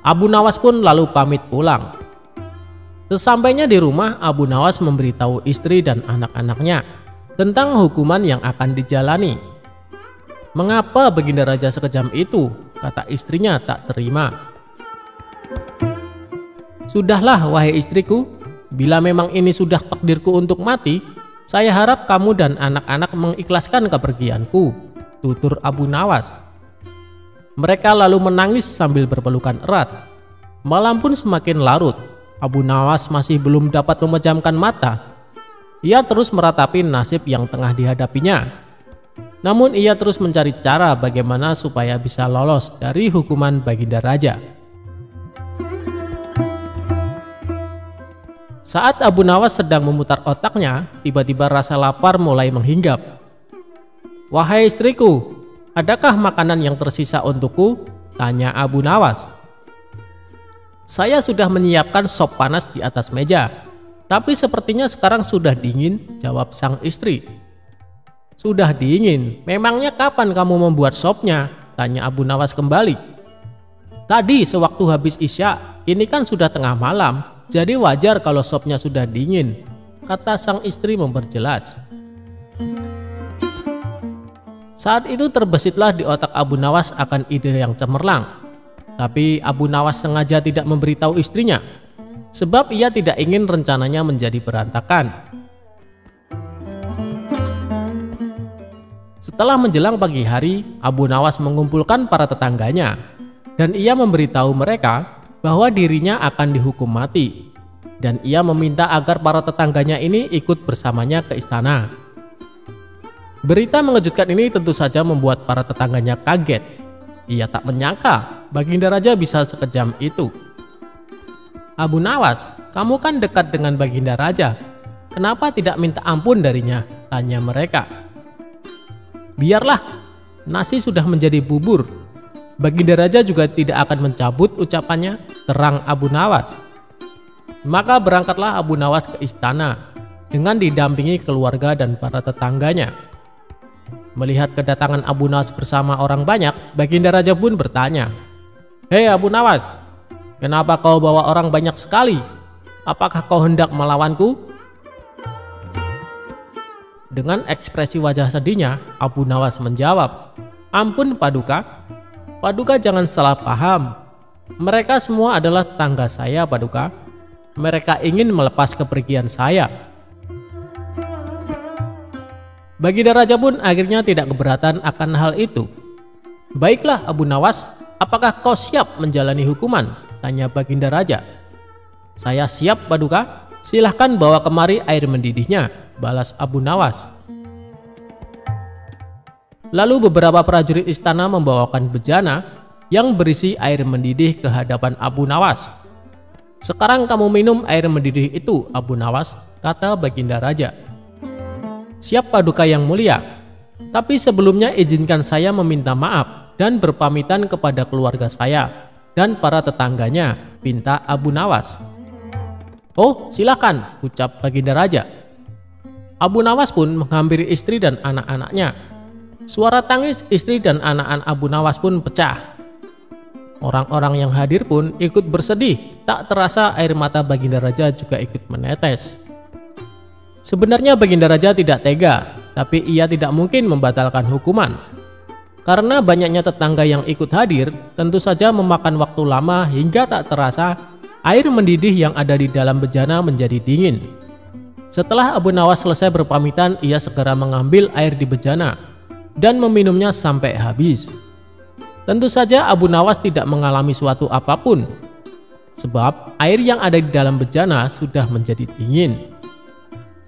Abu Nawas pun lalu pamit pulang. Sesampainya di rumah, Abu Nawas memberitahu istri dan anak-anaknya tentang hukuman yang akan dijalani. Mengapa Baginda Raja sekejam itu? Kata istrinya tak terima. Sudahlah wahai istriku, bila memang ini sudah takdirku untuk mati, saya harap kamu dan anak-anak mengikhlaskan kepergianku, tutur Abu Nawas. Mereka lalu menangis sambil berpelukan erat. Malam pun semakin larut. Abu Nawas masih belum dapat memejamkan mata. Ia terus meratapi nasib yang tengah dihadapinya. Namun ia terus mencari cara bagaimana supaya bisa lolos dari hukuman Baginda Raja. Saat Abu Nawas sedang memutar otaknya, tiba-tiba rasa lapar mulai menghinggap. "Wahai istriku, adakah makanan yang tersisa untukku?" tanya Abu Nawas. "Saya sudah menyiapkan sop panas di atas meja, tapi sepertinya sekarang sudah dingin," jawab sang istri. "Sudah dingin? Memangnya kapan kamu membuat sopnya?" tanya Abu Nawas kembali. "Tadi sewaktu habis Isya, ini kan sudah tengah malam, jadi wajar kalau sopnya sudah dingin," kata sang istri memperjelas. Saat itu terbesitlah di otak Abu Nawas akan ide yang cemerlang. Tapi Abu Nawas sengaja tidak memberitahu istrinya, sebab ia tidak ingin rencananya menjadi berantakan. Setelah menjelang pagi hari, Abu Nawas mengumpulkan para tetangganya, dan ia memberitahu mereka bahwa dirinya akan dihukum mati, dan ia meminta agar para tetangganya ini ikut bersamanya ke istana. Berita mengejutkan ini tentu saja membuat para tetangganya kaget. Ia tak menyangka Baginda Raja bisa sekejam itu. "Abu Nawas, kamu kan dekat dengan Baginda Raja. Kenapa tidak minta ampun darinya?" tanya mereka. "Biarlah, nasi sudah menjadi bubur. Baginda Raja juga tidak akan mencabut ucapannya," terang Abu Nawas. Maka berangkatlah Abu Nawas ke istana dengan didampingi keluarga dan para tetangganya. Melihat kedatangan Abu Nawas bersama orang banyak, Baginda Raja pun bertanya, "Hei Abu Nawas, kenapa kau bawa orang banyak sekali? Apakah kau hendak melawanku?" Dengan ekspresi wajah sedihnya, Abu Nawas menjawab, "Ampun Paduka, Paduka jangan salah paham. Mereka semua adalah tetangga saya Paduka. Mereka ingin melepas kepergian saya." Baginda Raja pun akhirnya tidak keberatan akan hal itu. "Baiklah Abu Nawas, apakah kau siap menjalani hukuman?" tanya Baginda Raja. "Saya siap Paduka, silahkan bawa kemari air mendidihnya," balas Abu Nawas. Lalu beberapa prajurit istana membawakan bejana yang berisi air mendidih ke hadapan Abu Nawas. "Sekarang kamu minum air mendidih itu Abu Nawas," kata Baginda Raja. "Siap Paduka yang mulia, tapi sebelumnya izinkan saya meminta maaf dan berpamitan kepada keluarga saya dan para tetangganya," pinta Abu Nawas. "Oh silakan," ucap Baginda Raja. Abu Nawas pun menghampiri istri dan anak-anaknya. Suara tangis istri dan anak-anak Abu Nawas pun pecah. Orang-orang yang hadir pun ikut bersedih, tak terasa air mata Baginda Raja juga ikut menetes. Sebenarnya Baginda Raja tidak tega, tapi ia tidak mungkin membatalkan hukuman. Karena banyaknya tetangga yang ikut hadir, tentu saja memakan waktu lama hingga tak terasa air mendidih yang ada di dalam bejana menjadi dingin. Setelah Abu Nawas selesai berpamitan, ia segera mengambil air di bejana dan meminumnya sampai habis. Tentu saja Abu Nawas tidak mengalami suatu apapun, sebab air yang ada di dalam bejana sudah menjadi dingin.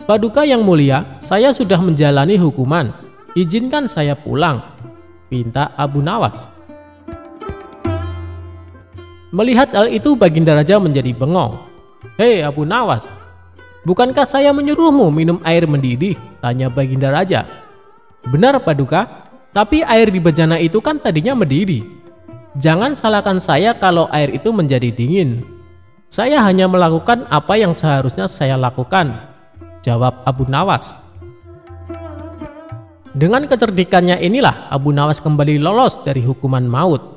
"Paduka yang mulia, saya sudah menjalani hukuman, izinkan saya pulang," pinta Abu Nawas. Melihat hal itu Baginda Raja menjadi bengong. "Hei Abu Nawas, bukankah saya menyuruhmu minum air mendidih?" tanya Baginda Raja. "Benar Paduka, tapi air di bejana itu kan tadinya mendidih. Jangan salahkan saya kalau air itu menjadi dingin. Saya hanya melakukan apa yang seharusnya saya lakukan," jawab Abu Nawas. Dengan kecerdikannya inilah Abu Nawas kembali lolos dari hukuman maut.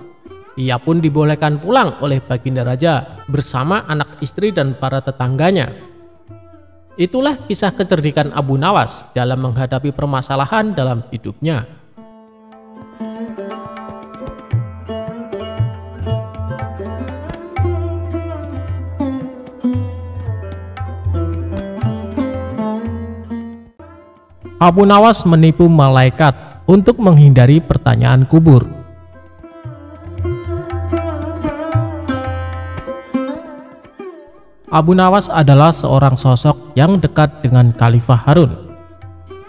Ia pun dibolehkan pulang oleh Baginda Raja bersama anak istri dan para tetangganya. Itulah kisah kecerdikan Abu Nawas dalam menghadapi permasalahan dalam hidupnya. Abu Nawas menipu malaikat untuk menghindari pertanyaan kubur. Abu Nawas adalah seorang sosok yang dekat dengan Khalifah Harun.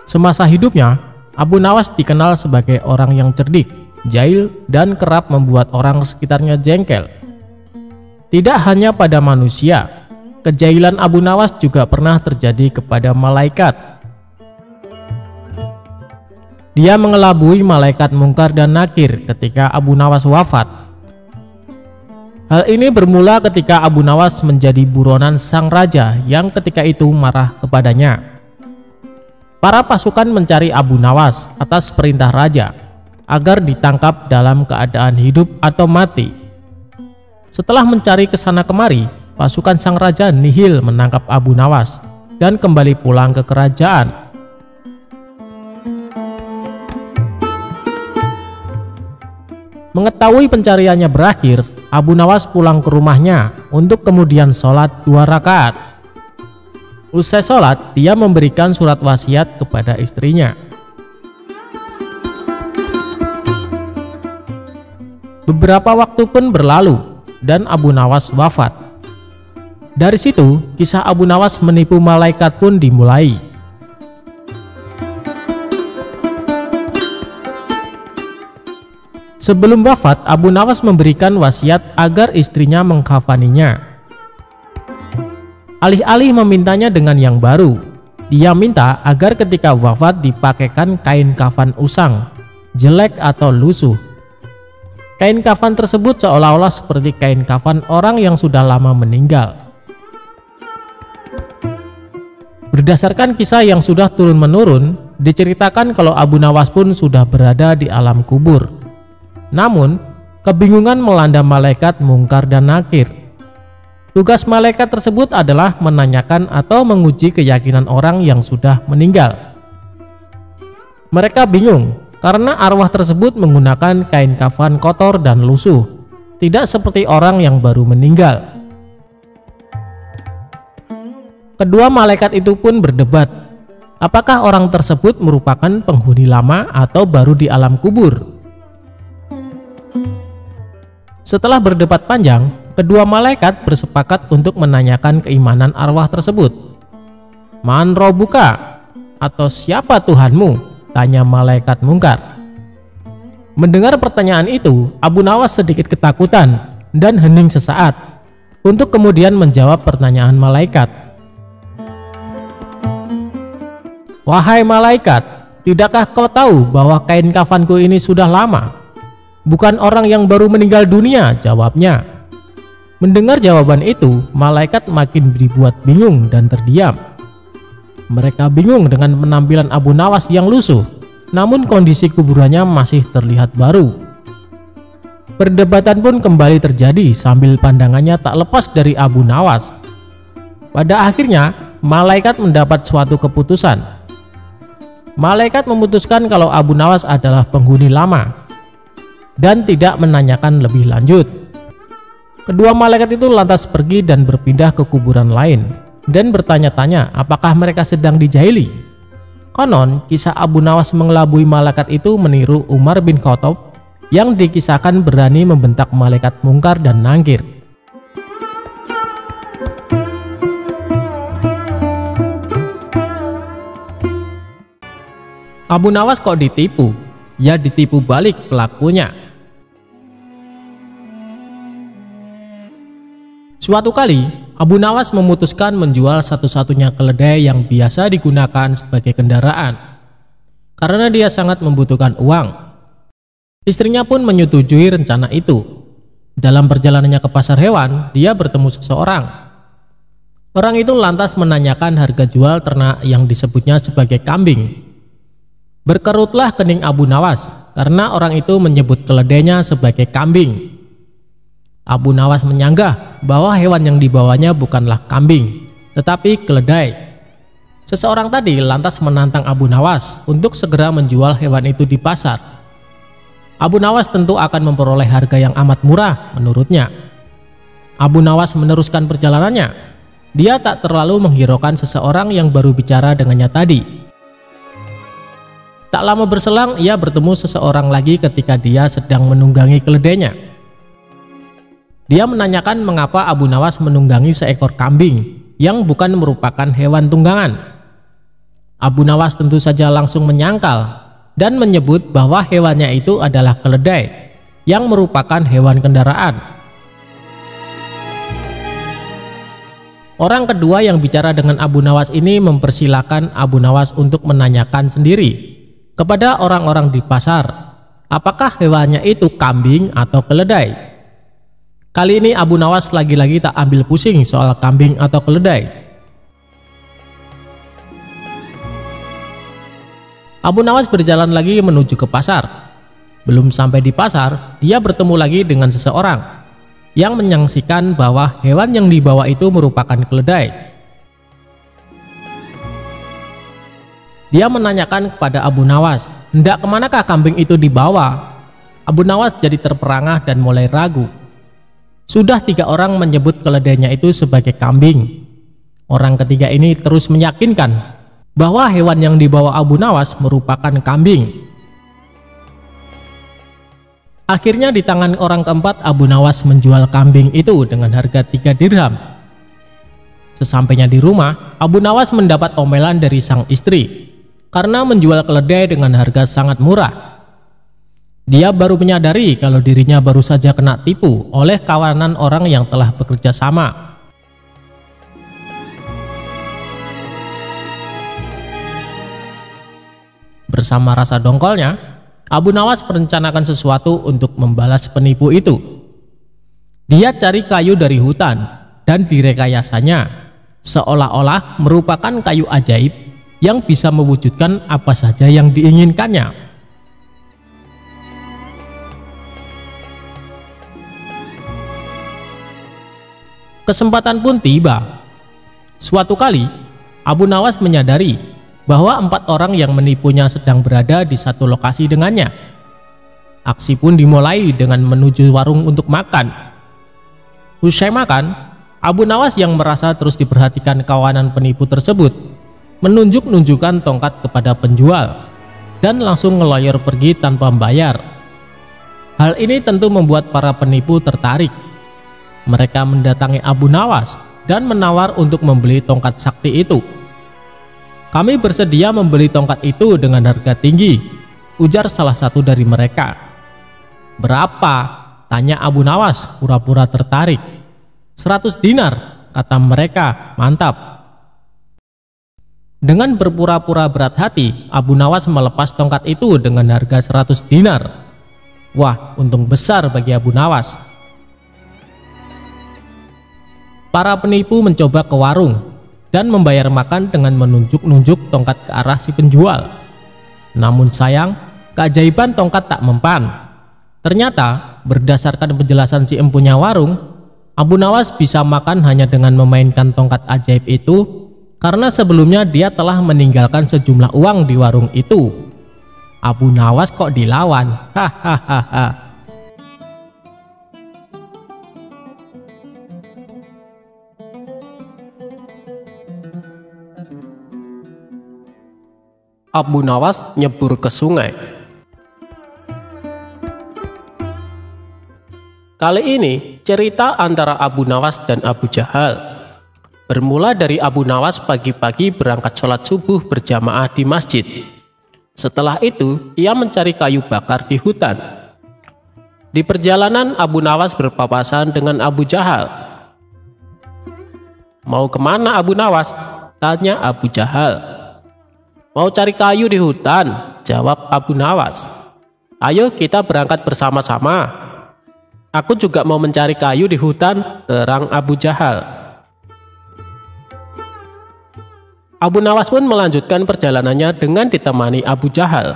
Semasa hidupnya, Abu Nawas dikenal sebagai orang yang cerdik, jahil, dan kerap membuat orang sekitarnya jengkel. Tidak hanya pada manusia, kejahilan Abu Nawas juga pernah terjadi kepada malaikat. Dia mengelabui malaikat Mungkar dan Nakir ketika Abu Nawas wafat. Hal ini bermula ketika Abu Nawas menjadi buronan sang raja yang ketika itu marah kepadanya. Para pasukan mencari Abu Nawas atas perintah raja agar ditangkap dalam keadaan hidup atau mati. Setelah mencari kesana kemari, pasukan sang raja nihil menangkap Abu Nawas dan kembali pulang ke kerajaan. Mengetahui pencariannya berakhir, Abu Nawas pulang ke rumahnya untuk kemudian sholat 2 rakaat. Usai sholat, dia memberikan surat wasiat kepada istrinya. Beberapa waktu pun berlalu dan Abu Nawas wafat. Dari situ, kisah Abu Nawas menipu malaikat pun dimulai. Sebelum wafat, Abu Nawas memberikan wasiat agar istrinya mengkafaninya. Alih-alih memintanya dengan yang baru, dia minta agar ketika wafat dipakaikan kain kafan usang, jelek atau lusuh. Kain kafan tersebut seolah-olah seperti kain kafan orang yang sudah lama meninggal. Berdasarkan kisah yang sudah turun-menurun, diceritakan kalau Abu Nawas pun sudah berada di alam kubur. Namun, kebingungan melanda malaikat Mungkar dan Nakir. Tugas malaikat tersebut adalah menanyakan atau menguji keyakinan orang yang sudah meninggal. Mereka bingung karena arwah tersebut menggunakan kain kafan kotor dan lusuh, tidak seperti orang yang baru meninggal. Kedua malaikat itu pun berdebat, apakah orang tersebut merupakan penghuni lama atau baru di alam kubur. Setelah berdebat panjang, kedua malaikat bersepakat untuk menanyakan keimanan arwah tersebut. Man robuka, atau siapa Tuhanmu? Tanya malaikat Mungkar. Mendengar pertanyaan itu, Abu Nawas sedikit ketakutan dan hening sesaat untuk kemudian menjawab pertanyaan malaikat. Wahai malaikat, tidakkah kau tahu bahwa kain kafanku ini sudah lama? Bukan orang yang baru meninggal dunia, jawabnya. Mendengar jawaban itu, malaikat makin dibuat bingung dan terdiam. Mereka bingung dengan penampilan Abu Nawas yang lusuh, namun kondisi kuburannya masih terlihat baru. Perdebatan pun kembali terjadi sambil pandangannya tak lepas dari Abu Nawas. Pada akhirnya, malaikat mendapat suatu keputusan. Malaikat memutuskan kalau Abu Nawas adalah penghuni lama dan tidak menanyakan lebih lanjut. Kedua malaikat itu lantas pergi dan berpindah ke kuburan lain dan bertanya-tanya apakah mereka sedang dijahili. Konon, kisah Abu Nawas mengelabui malaikat itu meniru Umar bin Khattab yang dikisahkan berani membentak malaikat Mungkar dan Nakir. Abu Nawas kok ditipu? Ya ditipu balik pelakunya. Suatu kali, Abu Nawas memutuskan menjual satu-satunya keledai yang biasa digunakan sebagai kendaraan karena dia sangat membutuhkan uang. Istrinya pun menyetujui rencana itu. Dalam perjalanannya ke pasar hewan, dia bertemu seseorang. Orang itu lantas menanyakan harga jual ternak yang disebutnya sebagai kambing. Berkerutlah kening Abu Nawas karena orang itu menyebut keledainya sebagai kambing. Abu Nawas menyanggah bahwa hewan yang dibawanya bukanlah kambing, tetapi keledai. Seseorang tadi lantas menantang Abu Nawas untuk segera menjual hewan itu di pasar. Abu Nawas tentu akan memperoleh harga yang amat murah menurutnya. Abu Nawas meneruskan perjalanannya. Dia tak terlalu menghiraukan seseorang yang baru bicara dengannya tadi. Tak lama berselang ia bertemu seseorang lagi ketika dia sedang menunggangi keledainya. Dia menanyakan mengapa Abu Nawas menunggangi seekor kambing yang bukan merupakan hewan tunggangan. Abu Nawas tentu saja langsung menyangkal dan menyebut bahwa hewannya itu adalah keledai yang merupakan hewan kendaraan. Orang kedua yang bicara dengan Abu Nawas ini mempersilahkan Abu Nawas untuk menanyakan sendiri kepada orang-orang di pasar apakah hewannya itu kambing atau keledai. Kali ini Abu Nawas lagi-lagi tak ambil pusing soal kambing atau keledai. Abu Nawas berjalan lagi menuju ke pasar. Belum sampai di pasar, dia bertemu lagi dengan seseorang yang menyaksikan bahwa hewan yang dibawa itu merupakan keledai. Dia menanyakan kepada Abu Nawas, hendak kemanakah kambing itu dibawa? Abu Nawas jadi terperangah dan mulai ragu. Sudah 3 orang menyebut keledainya itu sebagai kambing. Orang ketiga ini terus meyakinkan bahwa hewan yang dibawa Abu Nawas merupakan kambing. Akhirnya di tangan orang keempat Abu Nawas menjual kambing itu dengan harga 3 dirham. Sesampainya di rumah, Abu Nawas mendapat omelan dari sang istri karena menjual keledai dengan harga sangat murah. Dia baru menyadari kalau dirinya baru saja kena tipu oleh kawanan orang yang telah bekerja sama. Bersama rasa dongkolnya, Abu Nawas merencanakan sesuatu untuk membalas penipu itu. Dia cari kayu dari hutan dan direkayasanya seolah-olah merupakan kayu ajaib yang bisa mewujudkan apa saja yang diinginkannya. Kesempatan pun tiba. Suatu kali, Abu Nawas menyadari bahwa 4 orang yang menipunya sedang berada di satu lokasi dengannya. Aksi pun dimulai dengan menuju warung untuk makan. Usai makan, Abu Nawas yang merasa terus diperhatikan kawanan penipu tersebut menunjuk-nunjukkan tongkat kepada penjual dan langsung ngeloyor pergi tanpa membayar. Hal ini tentu membuat para penipu tertarik. Mereka mendatangi Abu Nawas dan menawar untuk membeli tongkat sakti itu. Kami bersedia membeli tongkat itu dengan harga tinggi, ujar salah satu dari mereka. Berapa? Tanya Abu Nawas pura-pura tertarik. 100 dinar, kata mereka. Mantap. Dengan berpura-pura berat hati, Abu Nawas melepas tongkat itu dengan harga 100 dinar. Wah, untung besar bagi Abu Nawas. Para penipu mencoba ke warung dan membayar makan dengan menunjuk-nunjuk tongkat ke arah si penjual. Namun sayang, keajaiban tongkat tak mempan. Ternyata, berdasarkan penjelasan si empunya warung, Abu Nawas bisa makan hanya dengan memainkan tongkat ajaib itu karena sebelumnya dia telah meninggalkan sejumlah uang di warung itu. Abu Nawas kok dilawan? Hahaha. Abu Nawas nyebur ke sungai. Kali ini cerita antara Abu Nawas dan Abu Jahal. Bermula dari Abu Nawas pagi-pagi berangkat sholat subuh berjamaah di masjid. Setelah itu ia mencari kayu bakar di hutan. Di perjalanan Abu Nawas berpapasan dengan Abu Jahal. Mau kemana Abu Nawas? Tanya Abu Jahal. Mau cari kayu di hutan, jawab Abu Nawas. Ayo kita berangkat bersama-sama. Aku juga mau mencari kayu di hutan, terang Abu Jahal. Abu Nawas pun melanjutkan perjalanannya dengan ditemani Abu Jahal.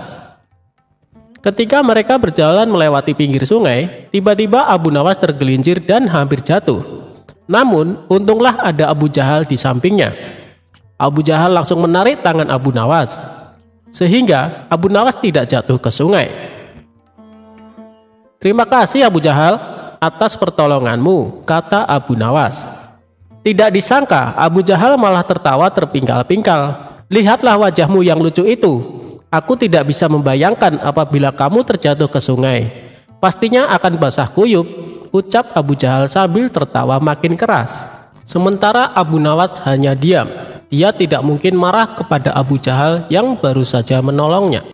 Ketika mereka berjalan melewati pinggir sungai, tiba-tiba Abu Nawas tergelincir dan hampir jatuh. Namun, untunglah ada Abu Jahal di sampingnya. Abu Jahal langsung menarik tangan Abu Nawas, sehingga Abu Nawas tidak jatuh ke sungai. Terima kasih Abu Jahal atas pertolonganmu, kata Abu Nawas. Tidak disangka Abu Jahal malah tertawa terpingkal-pingkal. Lihatlah wajahmu yang lucu itu. Aku tidak bisa membayangkan apabila kamu terjatuh ke sungai. Pastinya akan basah kuyup, ucap Abu Jahal sambil tertawa makin keras. Sementara Abu Nawas hanya diam. Dia tidak mungkin marah kepada Abu Jahal yang baru saja menolongnya.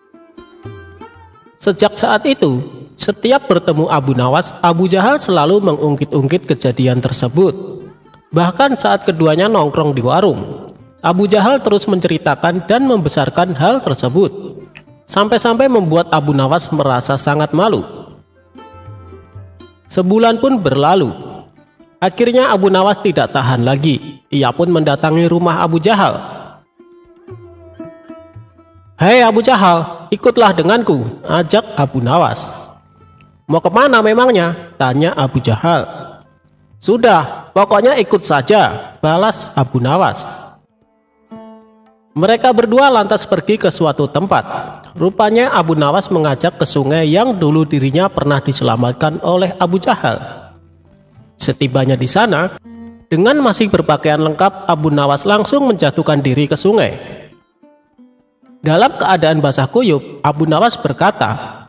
Sejak saat itu, setiap bertemu Abu Nawas, Abu Jahal selalu mengungkit-ungkit kejadian tersebut. Bahkan saat keduanya nongkrong di warung, Abu Jahal terus menceritakan dan membesarkan hal tersebut, sampai-sampai membuat Abu Nawas merasa sangat malu. Sebulan pun berlalu. Akhirnya Abu Nawas tidak tahan lagi. Ia pun mendatangi rumah Abu Jahal. "Hei Abu Jahal, ikutlah denganku," ajak Abu Nawas. "Mau kemana memangnya?" tanya Abu Jahal. "Sudah, pokoknya ikut saja," balas Abu Nawas. Mereka berdua lantas pergi ke suatu tempat. Rupanya Abu Nawas mengajak ke sungai yang dulu dirinya pernah diselamatkan oleh Abu Jahal. Setibanya di sana, dengan masih berpakaian lengkap, Abu Nawas langsung menjatuhkan diri ke sungai. Dalam keadaan basah kuyup, Abu Nawas berkata,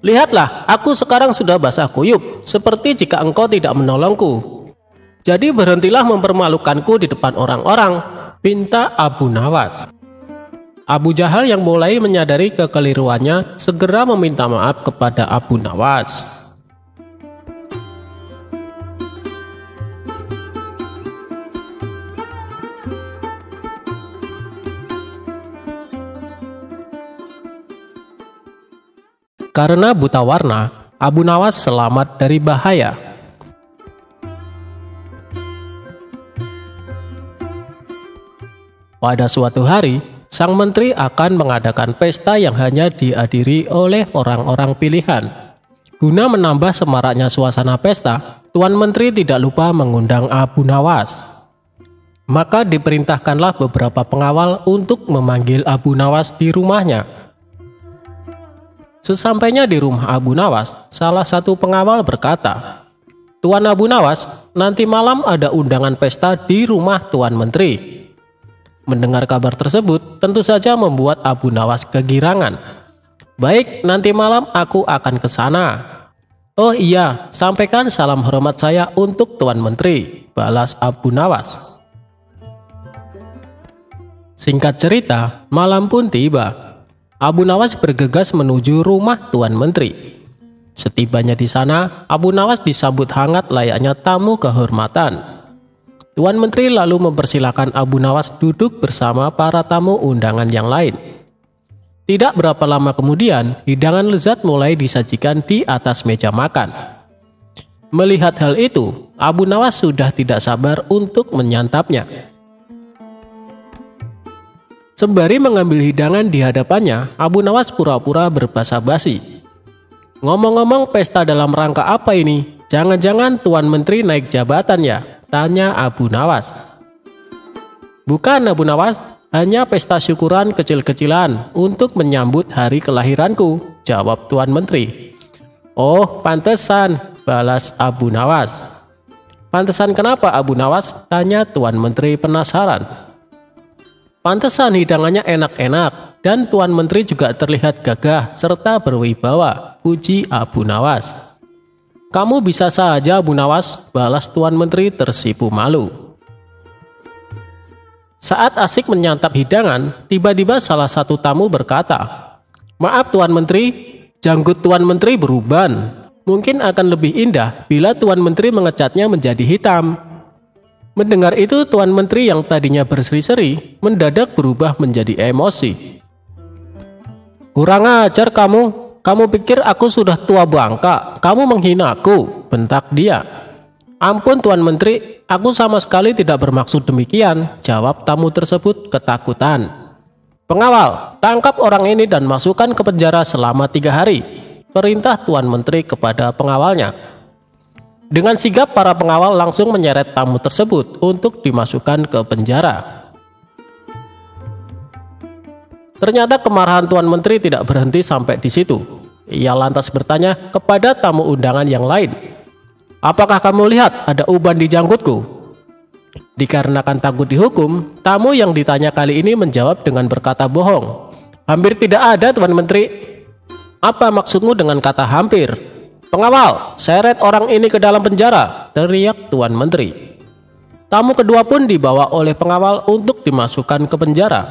"Lihatlah, aku sekarang sudah basah kuyup, seperti jika engkau tidak menolongku. Jadi berhentilah mempermalukanku di depan orang-orang," pinta Abu Nawas. Abu Jahal yang mulai menyadari kekeliruannya segera meminta maaf kepada Abu Nawas. Karena buta warna, Abu Nawas selamat dari bahaya. Pada suatu hari, sang menteri akan mengadakan pesta yang hanya dihadiri oleh orang-orang pilihan. Guna menambah semaraknya suasana pesta, Tuan Menteri tidak lupa mengundang Abu Nawas. Maka diperintahkanlah beberapa pengawal untuk memanggil Abu Nawas di rumahnya. Sesampainya di rumah Abu Nawas, salah satu pengawal berkata, "Tuan Abu Nawas, nanti malam ada undangan pesta di rumah Tuan Menteri." Mendengar kabar tersebut tentu saja membuat Abu Nawas kegirangan. "Baik, nanti malam aku akan ke sana." "Oh iya, sampaikan salam hormat saya untuk Tuan Menteri," balas Abu Nawas. Singkat cerita, malam pun tiba. Abu Nawas bergegas menuju rumah Tuan Menteri. Setibanya di sana, Abu Nawas disambut hangat layaknya tamu kehormatan. Tuan Menteri lalu mempersilahkan Abu Nawas duduk bersama para tamu undangan yang lain. Tidak berapa lama kemudian, hidangan lezat mulai disajikan di atas meja makan. Melihat hal itu, Abu Nawas sudah tidak sabar untuk menyantapnya. Sembari mengambil hidangan di hadapannya, Abu Nawas pura-pura berbasa-basi. "Ngomong-ngomong, pesta dalam rangka apa ini? Jangan-jangan Tuan Menteri naik jabatan ya?" tanya Abu Nawas. "Bukan Abu Nawas, hanya pesta syukuran kecil-kecilan untuk menyambut hari kelahiranku," jawab Tuan Menteri. "Oh, pantesan," balas Abu Nawas. "Pantesan kenapa Abu Nawas?" tanya Tuan Menteri penasaran. "Pantesan hidangannya enak-enak dan Tuan Menteri juga terlihat gagah serta berwibawa," puji Abu Nawas. "Kamu bisa saja Abu Nawas," balas Tuan Menteri tersipu malu. Saat asik menyantap hidangan, tiba-tiba salah satu tamu berkata, "Maaf Tuan Menteri, janggut Tuan Menteri beruban. Mungkin akan lebih indah bila Tuan Menteri mengecatnya menjadi hitam." Mendengar itu, Tuan Menteri yang tadinya berseri-seri mendadak berubah menjadi emosi. "Kurang ajar kamu. Kamu pikir aku sudah tua bangka? Kamu menghina aku," bentak dia. "Ampun Tuan Menteri, aku sama sekali tidak bermaksud demikian," jawab tamu tersebut ketakutan. "Pengawal, tangkap orang ini dan masukkan ke penjara selama 3 hari, perintah Tuan Menteri kepada pengawalnya. Dengan sigap para pengawal langsung menyeret tamu tersebut untuk dimasukkan ke penjara. Ternyata kemarahan Tuan Menteri tidak berhenti sampai di situ. Ia lantas bertanya kepada tamu undangan yang lain, "Apakah kamu lihat ada uban di janggutku?" Dikarenakan takut dihukum, tamu yang ditanya kali ini menjawab dengan berkata bohong. Hampir tidak ada, Tuan Menteri. Apa maksudmu dengan kata hampir? Pengawal, seret orang ini ke dalam penjara, teriak Tuan Menteri. Tamu kedua pun dibawa oleh pengawal untuk dimasukkan ke penjara.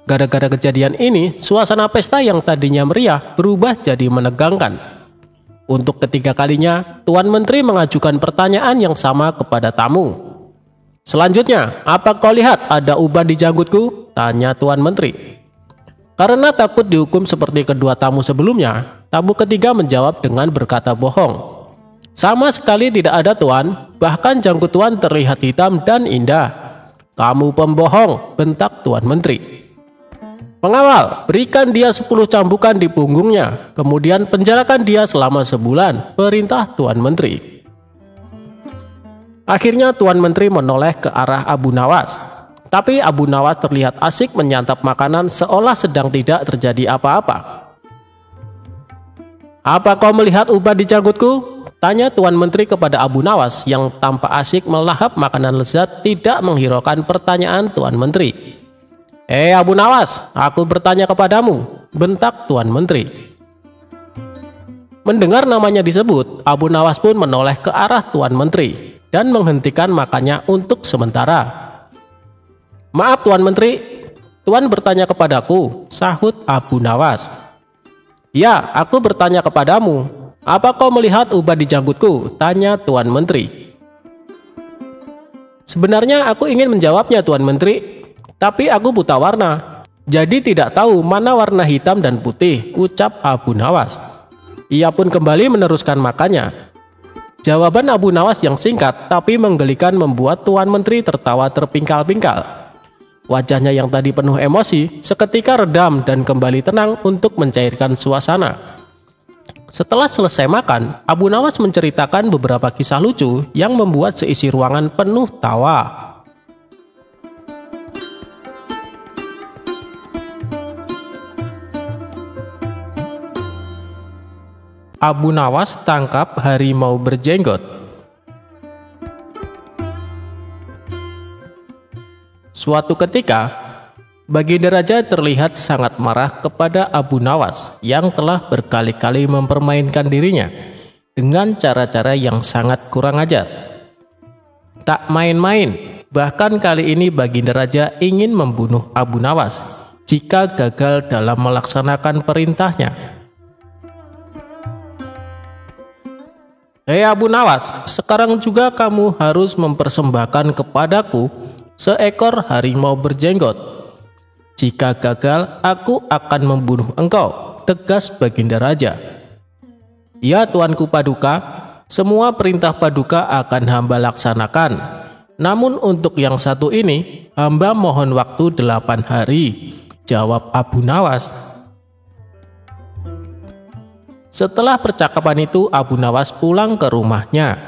Gara-gara kejadian ini, suasana pesta yang tadinya meriah berubah jadi menegangkan. Untuk ketiga kalinya, Tuan Menteri mengajukan pertanyaan yang sama kepada tamu. Selanjutnya, apa kau lihat ada uban di janggutku? Tanya Tuan Menteri. Karena takut dihukum seperti kedua tamu sebelumnya, tamu ketiga menjawab dengan berkata bohong. Sama sekali tidak ada, Tuan. Bahkan janggut Tuan terlihat hitam dan indah. Kamu pembohong, bentak Tuan Menteri. Pengawal, berikan dia 10 cambukan di punggungnya, kemudian penjarakan dia selama sebulan, perintah Tuan Menteri. Akhirnya Tuan Menteri menoleh ke arah Abu Nawas. Tapi Abu Nawas terlihat asik menyantap makanan seolah sedang tidak terjadi apa-apa. Apa kau melihat uban di janggutku? Tanya Tuan Menteri kepada Abu Nawas yang tampak asik melahap makanan lezat tidak menghiraukan pertanyaan Tuan Menteri. Abu Nawas, aku bertanya kepadamu, bentak Tuan Menteri. Mendengar namanya disebut, Abu Nawas pun menoleh ke arah Tuan Menteri dan menghentikan makannya untuk sementara. Maaf Tuan Menteri, Tuan bertanya kepadaku, sahut Abu Nawas. Ya, aku bertanya kepadamu. Apa kau melihat uban di janggutku? Tanya Tuan Menteri. Sebenarnya aku ingin menjawabnya Tuan Menteri, tapi aku buta warna, jadi tidak tahu mana warna hitam dan putih, ucap Abu Nawas. Ia pun kembali meneruskan makannya. Jawaban Abu Nawas yang singkat tapi menggelikan membuat Tuan Menteri tertawa terpingkal-pingkal. Wajahnya yang tadi penuh emosi seketika redam dan kembali tenang untuk mencairkan suasana. Setelah selesai makan, Abu Nawas menceritakan beberapa kisah lucu yang membuat seisi ruangan penuh tawa. Abu Nawas tangkap harimau berjenggot. Suatu ketika, Baginda Raja terlihat sangat marah kepada Abu Nawas yang telah berkali-kali mempermainkan dirinya dengan cara-cara yang sangat kurang ajar. Tak main-main, bahkan kali ini Baginda Raja ingin membunuh Abu Nawas jika gagal dalam melaksanakan perintahnya. Abu Nawas, sekarang juga kamu harus mempersembahkan kepadaku seekor harimau berjenggot. Jika gagal, aku akan membunuh engkau, tegas Baginda Raja. Ya Tuanku Paduka, semua perintah Paduka akan hamba laksanakan. Namun untuk yang satu ini, hamba mohon waktu 8 hari, jawab Abu Nawas. Setelah percakapan itu, Abu Nawas pulang ke rumahnya.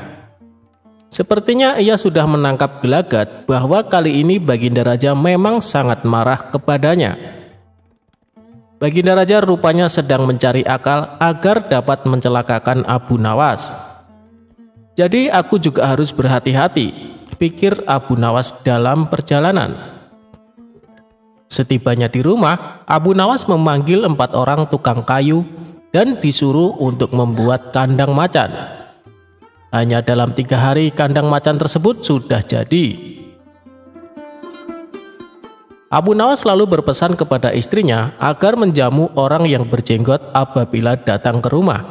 Sepertinya ia sudah menangkap gelagat bahwa kali ini Baginda Raja memang sangat marah kepadanya. Baginda Raja rupanya sedang mencari akal agar dapat mencelakakan Abu Nawas. Jadi aku juga harus berhati-hati, pikir Abu Nawas dalam perjalanan. Setibanya di rumah, Abu Nawas memanggil 4 orang tukang kayu dan disuruh untuk membuat kandang macan. Hanya dalam 3 hari kandang macan tersebut sudah jadi. Abu Nawas lalu berpesan kepada istrinya agar menjamu orang yang berjenggot apabila datang ke rumah.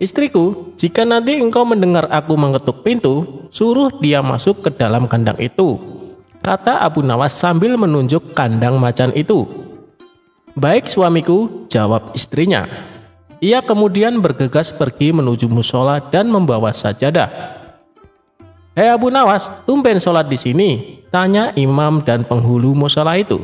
Istriku, jika nanti engkau mendengar aku mengetuk pintu, suruh dia masuk ke dalam kandang itu, kata Abu Nawas sambil menunjuk kandang macan itu. Baik suamiku, jawab istrinya. Ia kemudian bergegas pergi menuju musola dan membawa sajadah. Abu Nawas, tumben sholat di sini, tanya imam dan penghulu musola itu.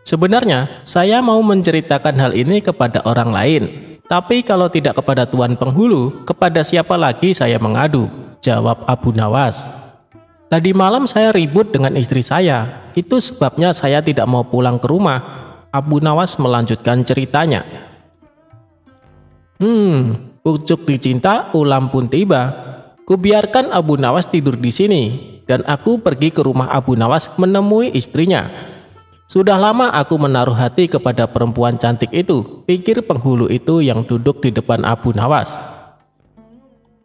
Sebenarnya saya mau menceritakan hal ini kepada orang lain, tapi kalau tidak kepada tuan penghulu, kepada siapa lagi saya mengadu, jawab Abu Nawas. Tadi malam saya ribut dengan istri saya, itu sebabnya saya tidak mau pulang ke rumah. Abu Nawas melanjutkan ceritanya. Pucuk dicinta ulam pun tiba. Kubiarkan Abu Nawas tidur di sini dan aku pergi ke rumah Abu Nawas menemui istrinya. Sudah lama aku menaruh hati kepada perempuan cantik itu, pikir penghulu itu yang duduk di depan Abu Nawas.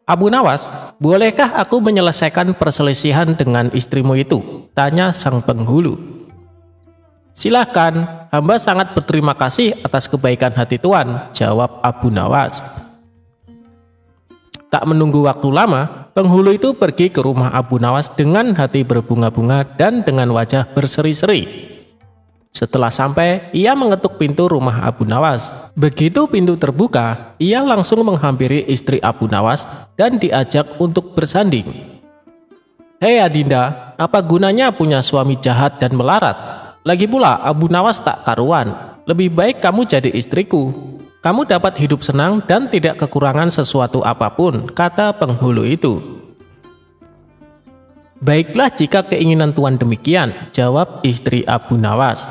Abu Nawas, bolehkah aku menyelesaikan perselisihan dengan istrimu itu? Tanya sang penghulu. Silahkan, hamba sangat berterima kasih atas kebaikan hati Tuan, jawab Abu Nawas. Tak menunggu waktu lama, penghulu itu pergi ke rumah Abu Nawas dengan hati berbunga-bunga dan dengan wajah berseri-seri. Setelah sampai, ia mengetuk pintu rumah Abu Nawas. Begitu pintu terbuka, ia langsung menghampiri istri Abu Nawas dan diajak untuk bersanding. Hei Adinda, apa gunanya punya suami jahat dan melarat? Lagi pula Abu Nawas tak karuan. Lebih baik kamu jadi istriku. Kamu dapat hidup senang dan tidak kekurangan sesuatu apapun, kata penghulu itu. Baiklah jika keinginan Tuan demikian, jawab istri Abu Nawas.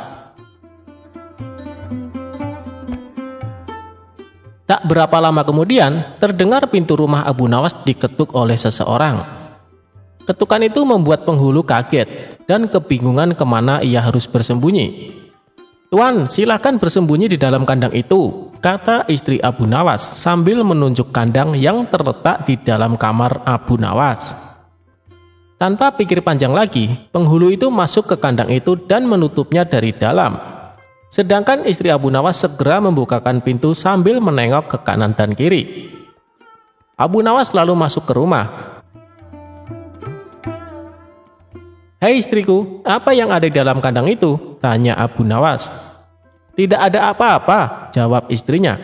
Tak berapa lama kemudian, terdengar pintu rumah Abu Nawas diketuk oleh seseorang. Ketukan itu membuat penghulu kaget dan kebingungan kemana ia harus bersembunyi. Tuan, silahkan bersembunyi di dalam kandang itu, kata istri Abu Nawas sambil menunjuk kandang yang terletak di dalam kamar Abu Nawas. Tanpa pikir panjang lagi, penghulu itu masuk ke kandang itu dan menutupnya dari dalam. Sedangkan istri Abu Nawas segera membukakan pintu sambil menengok ke kanan dan kiri. Abu Nawas lalu masuk ke rumah. Hei istriku, apa yang ada di dalam kandang itu? Tanya Abu Nawas. Tidak ada apa-apa, jawab istrinya.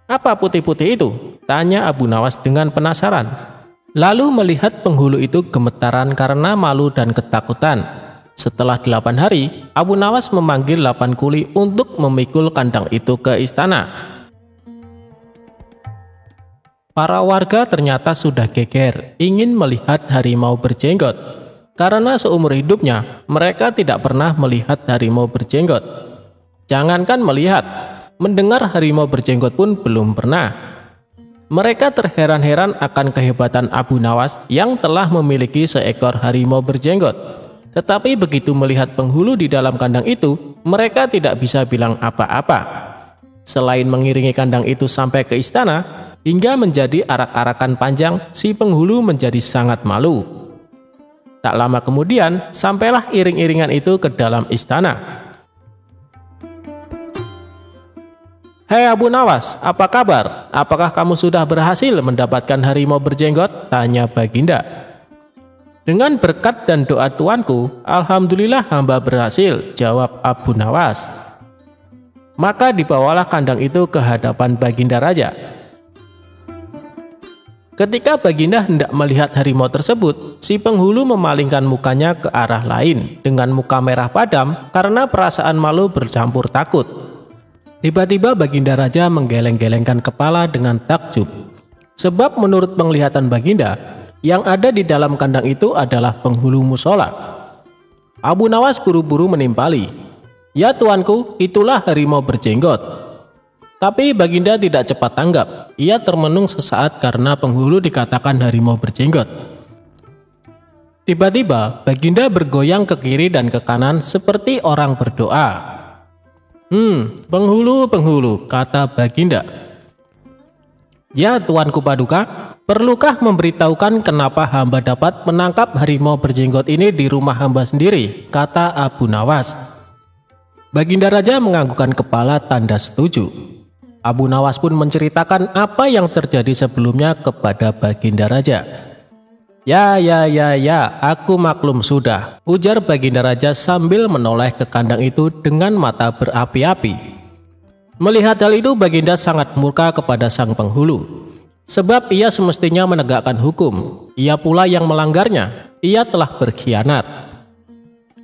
Apa putih-putih itu? Tanya Abu Nawas dengan penasaran. Lalu melihat penghulu itu gemetaran karena malu dan ketakutan. Setelah 8 hari, Abu Nawas memanggil 8 kuli untuk memikul kandang itu ke istana. Para warga ternyata sudah geger, ingin melihat harimau berjenggot. Karena seumur hidupnya, mereka tidak pernah melihat harimau berjenggot. Jangankan melihat, mendengar harimau berjenggot pun belum pernah. Mereka terheran-heran akan kehebatan Abu Nawas yang telah memiliki seekor harimau berjenggot. Tetapi begitu melihat penghulu di dalam kandang itu, mereka tidak bisa bilang apa-apa. Selain mengiringi kandang itu sampai ke istana, hingga menjadi arak-arakan panjang, si penghulu menjadi sangat malu. Tak lama kemudian, sampailah iring-iringan itu ke dalam istana. Hei Abu Nawas, apa kabar? Apakah kamu sudah berhasil mendapatkan harimau berjenggot? Tanya Baginda. Dengan berkat dan doa tuanku, alhamdulillah hamba berhasil, jawab Abu Nawas. Maka dibawalah kandang itu ke hadapan Baginda Raja. Ketika Baginda hendak melihat harimau tersebut, si penghulu memalingkan mukanya ke arah lain dengan muka merah padam karena perasaan malu bercampur takut. Tiba-tiba Baginda Raja menggeleng-gelengkan kepala dengan takjub. Sebab menurut penglihatan Baginda, yang ada di dalam kandang itu adalah penghulu musola. Abu Nawas buru-buru menimpali. Ya tuanku, itulah harimau berjenggot. Tapi Baginda tidak cepat tanggap. Ia termenung sesaat karena penghulu dikatakan harimau berjenggot. Tiba-tiba Baginda bergoyang ke kiri dan ke kanan seperti orang berdoa. Penghulu, kata Baginda. Ya tuanku Paduka, perlukah memberitahukan kenapa hamba dapat menangkap harimau berjenggot ini di rumah hamba sendiri? Kata Abu Nawas. Baginda Raja menganggukkan kepala tanda setuju. Abu Nawas pun menceritakan apa yang terjadi sebelumnya kepada Baginda Raja. Ya, aku maklum sudah, ujar Baginda Raja sambil menoleh ke kandang itu dengan mata berapi-api. Melihat hal itu, Baginda sangat murka kepada sang penghulu. Sebab ia semestinya menegakkan hukum, ia pula yang melanggarnya, ia telah berkhianat.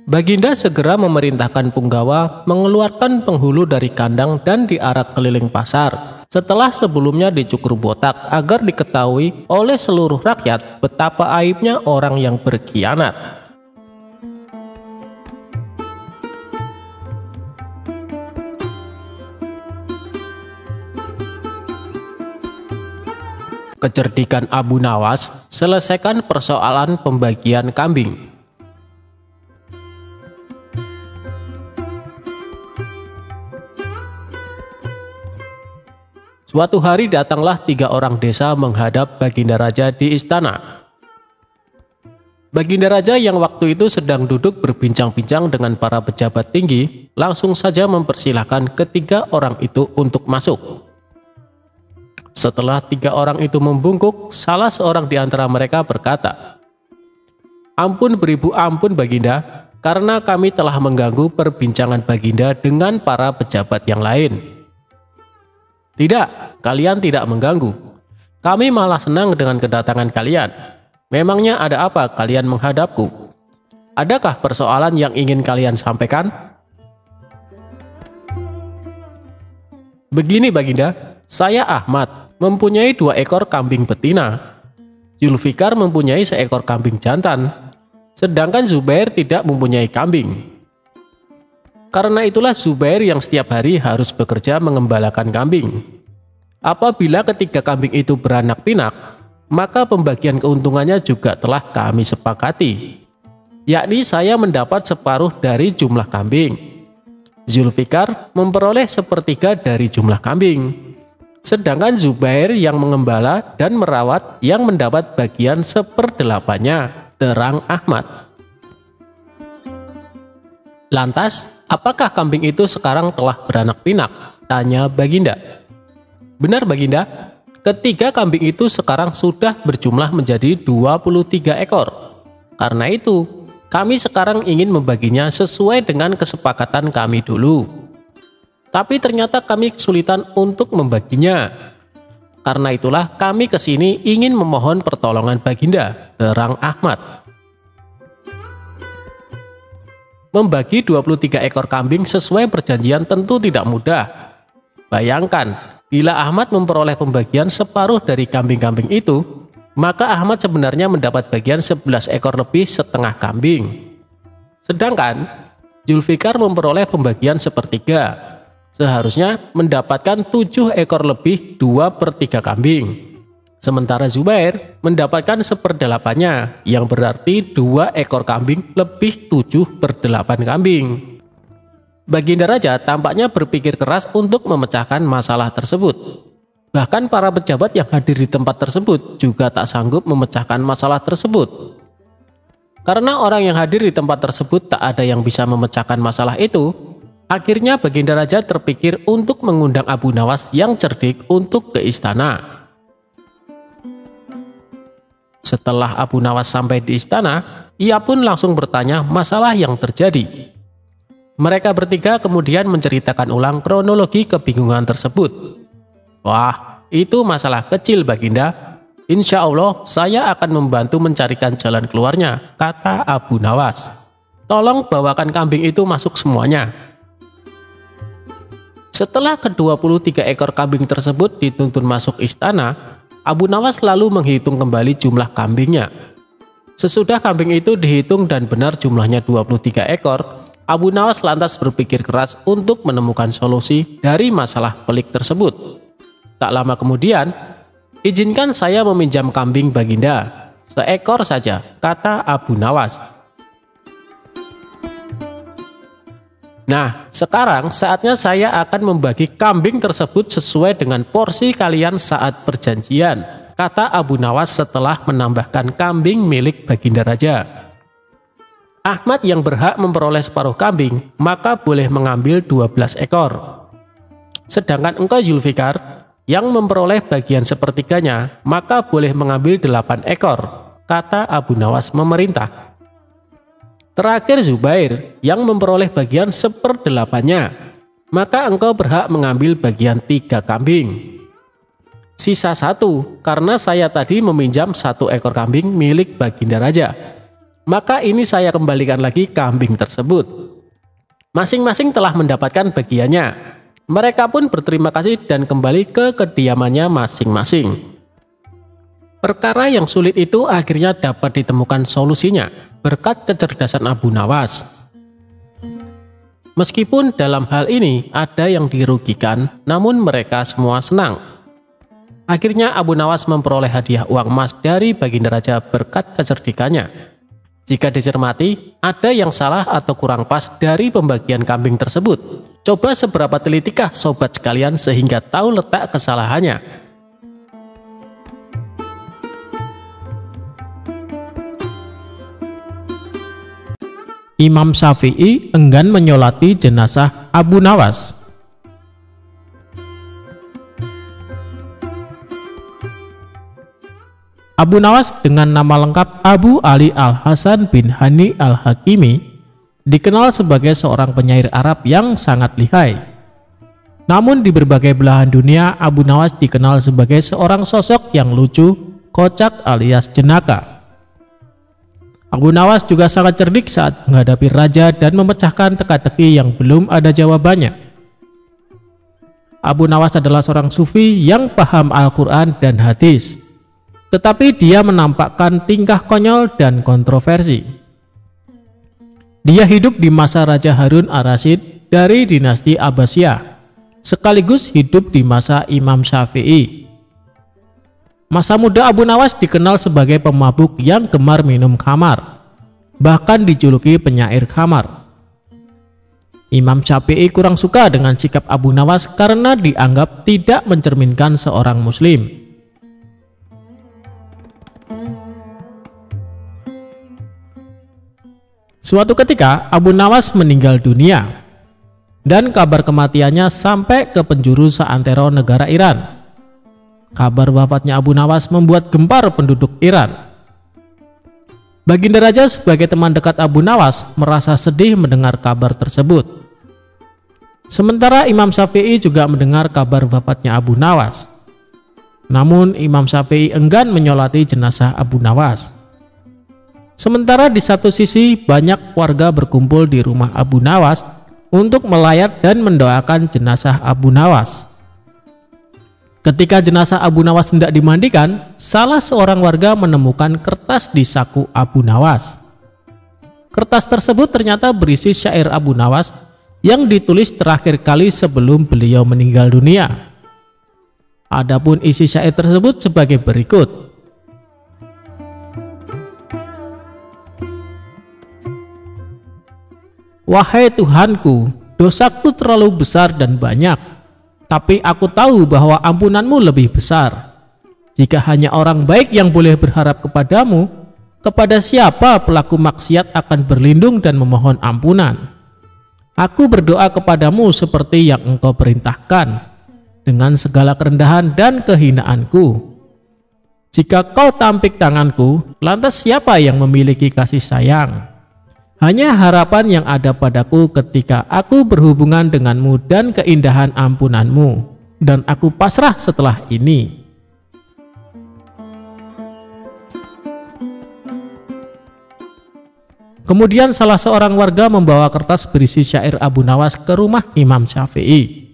Baginda segera memerintahkan punggawa mengeluarkan penghulu dari kandang dan diarak keliling pasar, setelah sebelumnya dicukur botak agar diketahui oleh seluruh rakyat betapa aibnya orang yang berkhianat. Kecerdikan Abu Nawas, selesaikan persoalan pembagian kambing. Suatu hari datanglah 3 orang desa menghadap Baginda Raja di istana. Baginda Raja yang waktu itu sedang duduk berbincang-bincang dengan para pejabat tinggi, langsung saja mempersilahkan ketiga orang itu untuk masuk. Setelah 3 orang itu membungkuk, salah seorang di antara mereka berkata, "Ampun beribu ampun Baginda, karena kami telah mengganggu perbincangan Baginda dengan para pejabat yang lain." "Tidak, kalian tidak mengganggu. Kami malah senang dengan kedatangan kalian. Memangnya ada apa kalian menghadapku? Adakah persoalan yang ingin kalian sampaikan?" "Begini Baginda, saya Ahmad mempunyai 2 ekor kambing betina. Zulfikar mempunyai seekor kambing jantan, sedangkan Zubair tidak mempunyai kambing. Karena itulah Zubair yang setiap hari harus bekerja mengembalakan kambing. Apabila ketiga kambing itu beranak pinak, maka pembagian keuntungannya juga telah kami sepakati, yakni saya mendapat separuh dari jumlah kambing, Zulfikar memperoleh sepertiga dari jumlah kambing, sedangkan Zubair yang mengembala dan merawat yang mendapat bagian 1/8-nya, terang Ahmad. "Lantas, apakah kambing itu sekarang telah beranak pinak?" tanya Baginda. "Benar Baginda, ketiga kambing itu sekarang sudah berjumlah menjadi 23 ekor. Karena itu, kami sekarang ingin membaginya sesuai dengan kesepakatan kami dulu. Tapi ternyata kami kesulitan untuk membaginya. Karena itulah kami kesini ingin memohon pertolongan Baginda," terang Ahmad. Membagi 23 ekor kambing sesuai perjanjian tentu tidak mudah. Bayangkan, bila Ahmad memperoleh pembagian separuh dari kambing-kambing itu, maka Ahmad sebenarnya mendapat bagian 11 ekor lebih setengah kambing. Sedangkan Zulfikar memperoleh pembagian sepertiga, seharusnya mendapatkan 7 ekor lebih 2/3 kambing. Sementara Zubair mendapatkan 1/8-nya, yang berarti 2 ekor kambing lebih 7/8 kambing. Baginda Raja tampaknya berpikir keras untuk memecahkan masalah tersebut. Bahkan para pejabat yang hadir di tempat tersebut juga tak sanggup memecahkan masalah tersebut. Karena orang yang hadir di tempat tersebut tak ada yang bisa memecahkan masalah itu, akhirnya Baginda Raja terpikir untuk mengundang Abu Nawas yang cerdik untuk ke istana. Setelah Abu Nawas sampai di istana, ia pun langsung bertanya masalah yang terjadi. Mereka bertiga kemudian menceritakan ulang kronologi kebingungan tersebut. "Wah, itu masalah kecil Baginda. Insya Allah saya akan membantu mencarikan jalan keluarnya," kata Abu Nawas. "Tolong bawakan kambing itu masuk semuanya." Setelah ke-23 ekor kambing tersebut dituntun masuk istana, Abu Nawas lalu menghitung kembali jumlah kambingnya. Sesudah kambing itu dihitung dan benar jumlahnya 23 ekor, Abu Nawas lantas berpikir keras untuk menemukan solusi dari masalah pelik tersebut. Tak lama kemudian, "Izinkan saya meminjam kambing Baginda, seekor saja," kata Abu Nawas. "Nah, sekarang saatnya saya akan membagi kambing tersebut sesuai dengan porsi kalian saat perjanjian," kata Abu Nawas setelah menambahkan kambing milik Baginda Raja. "Ahmad yang berhak memperoleh separuh kambing, maka boleh mengambil 12 ekor. Sedangkan engkau Zulfikar, yang memperoleh bagian sepertiganya, maka boleh mengambil 8 ekor, kata Abu Nawas memerintah. Terakhir Zubair yang memperoleh bagian 1/8-nya, maka engkau berhak mengambil bagian 3 kambing. Sisa 1 karena saya tadi meminjam 1 ekor kambing milik Baginda Raja, maka ini saya kembalikan lagi kambing tersebut. Masing-masing telah mendapatkan bagiannya. Mereka pun berterima kasih dan kembali ke kediamannya masing-masing. Perkara yang sulit itu akhirnya dapat ditemukan solusinya berkat kecerdasan Abu Nawas. Meskipun dalam hal ini ada yang dirugikan, namun mereka semua senang. Akhirnya Abu Nawas memperoleh hadiah uang emas dari Baginda Raja berkat kecerdikannya. Jika dicermati, ada yang salah atau kurang pas dari pembagian kambing tersebut, Coba seberapa telitikah sobat sekalian sehingga tahu letak kesalahannya? Imam Syafi'i enggan menyolati jenazah Abu Nawas. Abu Nawas dengan nama lengkap Abu Ali Al-Hasan bin Hani Al-Hakimi dikenal sebagai seorang penyair Arab yang sangat lihai. Namun di berbagai belahan dunia, Abu Nawas dikenal sebagai seorang sosok yang lucu, kocak alias jenaka. Abu Nawas juga sangat cerdik saat menghadapi raja dan memecahkan teka-teki yang belum ada jawabannya. Abu Nawas adalah seorang sufi yang paham Al-Quran dan hadis, tetapi dia menampakkan tingkah konyol dan kontroversi. Dia hidup di masa Raja Harun Ar-Rasyid dari dinasti Abbasiyah, sekaligus hidup di masa Imam Syafi'i. Masa muda Abu Nawas dikenal sebagai pemabuk yang gemar minum khamar, bahkan dijuluki penyair khamar. Imam Syafi'i kurang suka dengan sikap Abu Nawas karena dianggap tidak mencerminkan seorang muslim. Suatu ketika Abu Nawas meninggal dunia dan kabar kematiannya sampai ke penjuru seantero negara Iran. Kabar wafatnya Abu Nawas membuat gempar penduduk Iran. Baginda Raja sebagai teman dekat Abu Nawas merasa sedih mendengar kabar tersebut. Sementara Imam Syafi'i juga mendengar kabar wafatnya Abu Nawas. Namun Imam Syafi'i enggan menyolati jenazah Abu Nawas. Sementara di satu sisi banyak warga berkumpul di rumah Abu Nawas untuk melayat dan mendoakan jenazah Abu Nawas. Ketika jenazah Abu Nawas hendak dimandikan, salah seorang warga menemukan kertas di saku Abu Nawas. Kertas tersebut ternyata berisi syair Abu Nawas yang ditulis terakhir kali sebelum beliau meninggal dunia. Adapun isi syair tersebut sebagai berikut. Wahai Tuhanku, dosaku terlalu besar dan banyak, tapi aku tahu bahwa ampunanmu lebih besar. Jika hanya orang baik yang boleh berharap kepadamu, kepada siapa pelaku maksiat akan berlindung dan memohon ampunan? Aku berdoa kepadamu seperti yang engkau perintahkan, dengan segala kerendahan dan kehinaanku. Jika kau tampik tanganku, lantas siapa yang memiliki kasih sayang? Hanya harapan yang ada padaku ketika aku berhubungan denganmu dan keindahan ampunanmu, dan aku pasrah setelah ini. Kemudian salah seorang warga membawa kertas berisi syair Abu Nawas ke rumah Imam Syafi'i.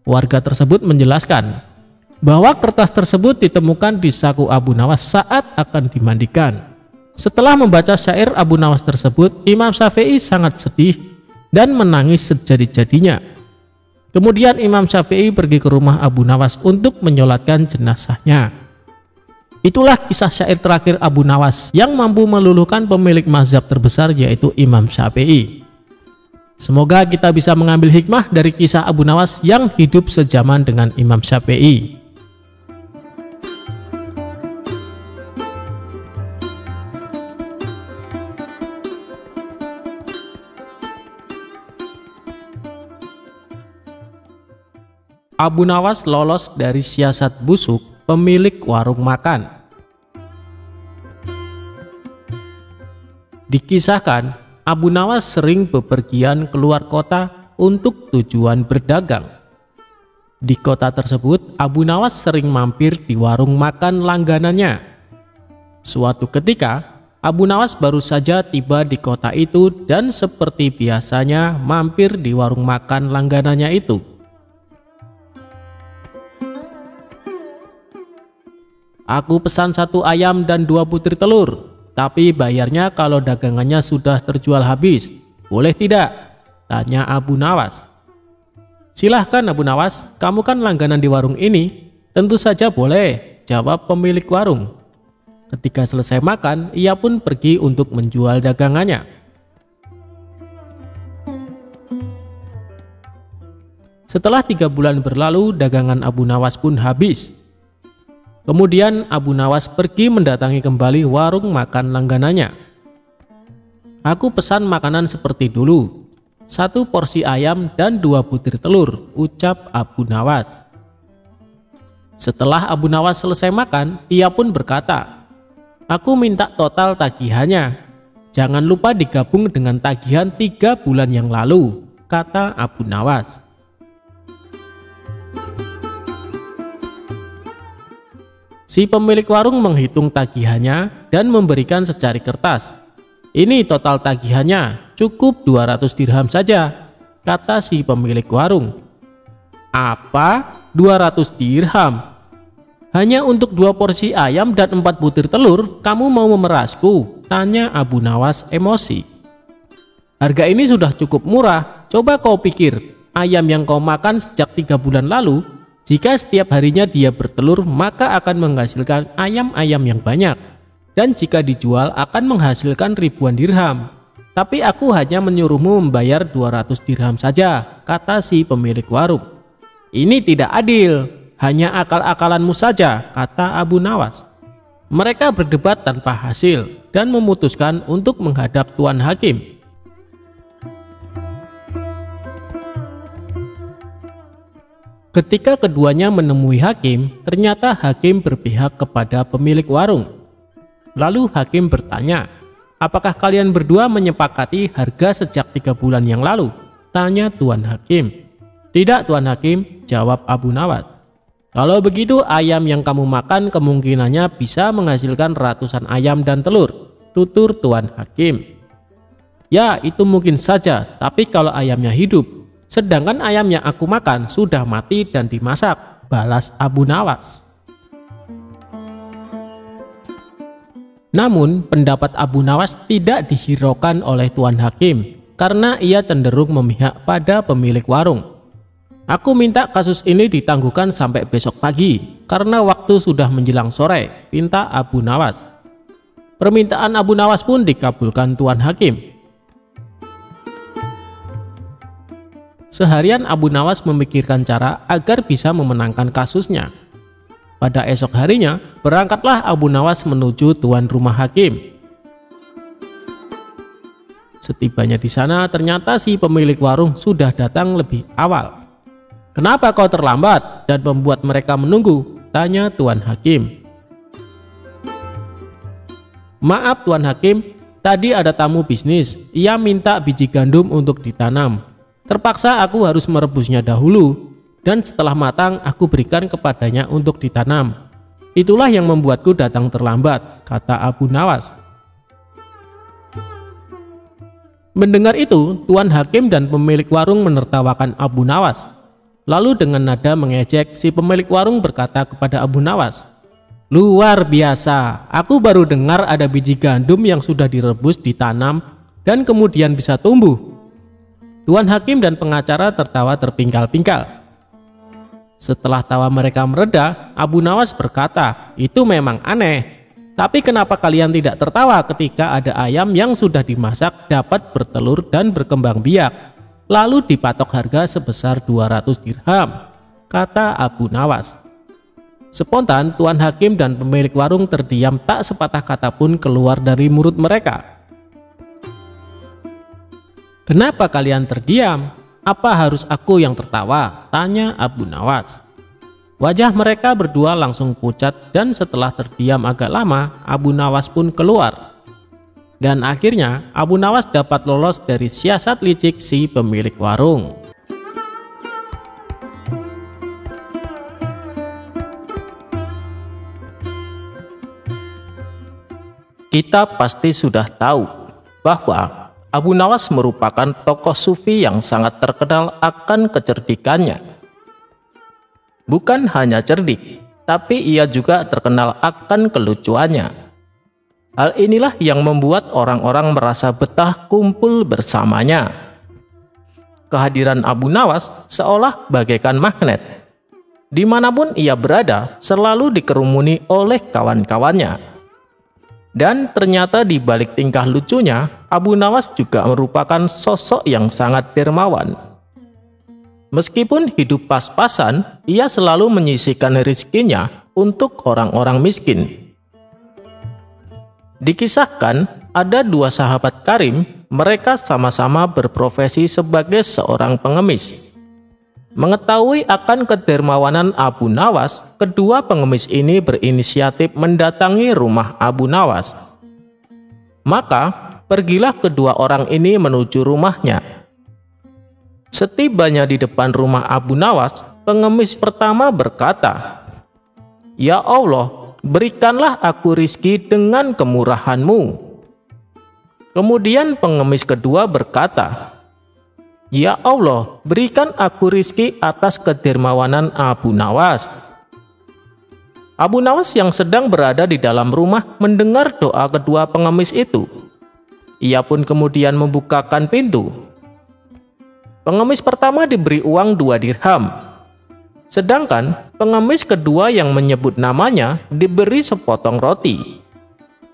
Warga tersebut menjelaskan bahwa kertas tersebut ditemukan di saku Abu Nawas saat akan dimandikan. Setelah membaca syair Abu Nawas tersebut, Imam Syafi'i sangat sedih dan menangis sejadi-jadinya. Kemudian Imam Syafi'i pergi ke rumah Abu Nawas untuk menyolatkan jenazahnya. Itulah kisah syair terakhir Abu Nawas yang mampu meluluhkan pemilik mazhab terbesar, yaitu Imam Syafi'i. Semoga kita bisa mengambil hikmah dari kisah Abu Nawas yang hidup sejaman dengan Imam Syafi'i. Abu Nawas lolos dari siasat busuk pemilik warung makan. Dikisahkan, Abu Nawas sering bepergian keluar kota untuk tujuan berdagang. Di kota tersebut, Abu Nawas sering mampir di warung makan langganannya. Suatu ketika, Abu Nawas baru saja tiba di kota itu dan seperti biasanya mampir di warung makan langganannya itu. Aku pesan 1 ayam dan 2 butir telur, tapi bayarnya kalau dagangannya sudah terjual habis. Boleh tidak? Tanya Abu Nawas. Silahkan Abu Nawas, kamu kan langganan di warung ini. Tentu saja boleh, jawab pemilik warung. Ketika selesai makan, ia pun pergi untuk menjual dagangannya. Setelah 3 bulan berlalu, dagangan Abu Nawas pun habis. Kemudian Abu Nawas pergi mendatangi kembali warung makan langganannya. "Aku pesan makanan seperti dulu, 1 porsi ayam dan 2 butir telur," ucap Abu Nawas. Setelah Abu Nawas selesai makan, ia pun berkata, "Aku minta total tagihannya. Jangan lupa digabung dengan tagihan 3 bulan yang lalu," kata Abu Nawas. Si pemilik warung menghitung tagihannya dan memberikan secari kertas. "Ini total tagihannya, cukup 200 dirham saja," kata si pemilik warung. "Apa? 200 dirham? Hanya untuk 2 porsi ayam dan 4 butir telur, kamu mau memerasku?" tanya Abu Nawas emosi. "Harga ini sudah cukup murah. Coba kau pikir, ayam yang kau makan sejak 3 bulan lalu, jika setiap harinya dia bertelur, maka akan menghasilkan ayam-ayam yang banyak. Dan jika dijual akan menghasilkan ribuan dirham. Tapi aku hanya menyuruhmu membayar 200 dirham saja," kata si pemilik warung. "Ini tidak adil, hanya akal-akalanmu saja," kata Abu Nawas. Mereka berdebat tanpa hasil dan memutuskan untuk menghadap Tuan Hakim. Ketika keduanya menemui hakim, ternyata hakim berpihak kepada pemilik warung. Lalu hakim bertanya, "Apakah kalian berdua menyepakati harga sejak 3 bulan yang lalu?" tanya Tuan Hakim. "Tidak, Tuan Hakim," jawab Abu Nawas. "Kalau begitu ayam yang kamu makan kemungkinannya bisa menghasilkan ratusan ayam dan telur," tutur Tuan Hakim. "Ya, itu mungkin saja, tapi kalau ayamnya hidup. Sedangkan ayam yang aku makan sudah mati dan dimasak," balas Abu Nawas. Namun pendapat Abu Nawas tidak dihiraukan oleh Tuan Hakim karena ia cenderung memihak pada pemilik warung. "Aku minta kasus ini ditangguhkan sampai besok pagi karena waktu sudah menjelang sore," pinta Abu Nawas. Permintaan Abu Nawas pun dikabulkan Tuan Hakim. Seharian Abu Nawas memikirkan cara agar bisa memenangkan kasusnya. Pada esok harinya, berangkatlah Abu Nawas menuju tuan rumah hakim. Setibanya di sana, ternyata si pemilik warung sudah datang lebih awal. "Kenapa kau terlambat dan membuat mereka menunggu?" tanya Tuan Hakim. "Maaf Tuan Hakim, tadi ada tamu bisnis. Ia minta biji gandum untuk ditanam. Terpaksa aku harus merebusnya dahulu, dan setelah matang aku berikan kepadanya untuk ditanam. Itulah yang membuatku datang terlambat," kata Abu Nawas. Mendengar itu, Tuan Hakim dan pemilik warung menertawakan Abu Nawas. Lalu dengan nada mengejek, si pemilik warung berkata kepada Abu Nawas, "Luar biasa, aku baru dengar ada biji gandum yang sudah direbus, ditanam, dan kemudian bisa tumbuh." Tuan Hakim dan pengacara tertawa terpingkal-pingkal. Setelah tawa mereka mereda, Abu Nawas berkata, "Itu memang aneh. Tapi kenapa kalian tidak tertawa ketika ada ayam yang sudah dimasak dapat bertelur dan berkembang biak, lalu dipatok harga sebesar 200 dirham, kata Abu Nawas. Spontan Tuan Hakim dan pemilik warung terdiam, tak sepatah kata pun keluar dari mulut mereka. "Kenapa kalian terdiam? Apa harus aku yang tertawa?" tanya Abu Nawas. Wajah mereka berdua langsung pucat, dan setelah terdiam agak lama, Abu Nawas pun keluar. Dan akhirnya Abu Nawas dapat lolos dari siasat licik si pemilik warung. Kita pasti sudah tahu bahwa Abu Nawas merupakan tokoh sufi yang sangat terkenal akan kecerdikannya. Bukan hanya cerdik, tapi ia juga terkenal akan kelucuannya. Hal inilah yang membuat orang-orang merasa betah kumpul bersamanya. Kehadiran Abu Nawas seolah bagaikan magnet. Dimanapun ia berada, selalu dikerumuni oleh kawan-kawannya. Dan ternyata di balik tingkah lucunya, Abu Nawas juga merupakan sosok yang sangat dermawan. Meskipun hidup pas-pasan, ia selalu menyisihkan rezekinya untuk orang-orang miskin. Dikisahkan, ada dua sahabat karim, mereka sama-sama berprofesi sebagai seorang pengemis. Mengetahui akan kedermawanan Abu Nawas, kedua pengemis ini berinisiatif mendatangi rumah Abu Nawas. Maka, pergilah kedua orang ini menuju rumahnya. Setibanya di depan rumah Abu Nawas, pengemis pertama berkata, "Ya Allah, berikanlah aku rizki dengan kemurahan-Mu." Kemudian pengemis kedua berkata, "Ya Allah, berikan aku rizki atas kedermawanan Abu Nawas." Abu Nawas yang sedang berada di dalam rumah mendengar doa kedua pengemis itu. Ia pun kemudian membukakan pintu. Pengemis pertama diberi uang 2 dirham. Sedangkan pengemis kedua yang menyebut namanya diberi sepotong roti.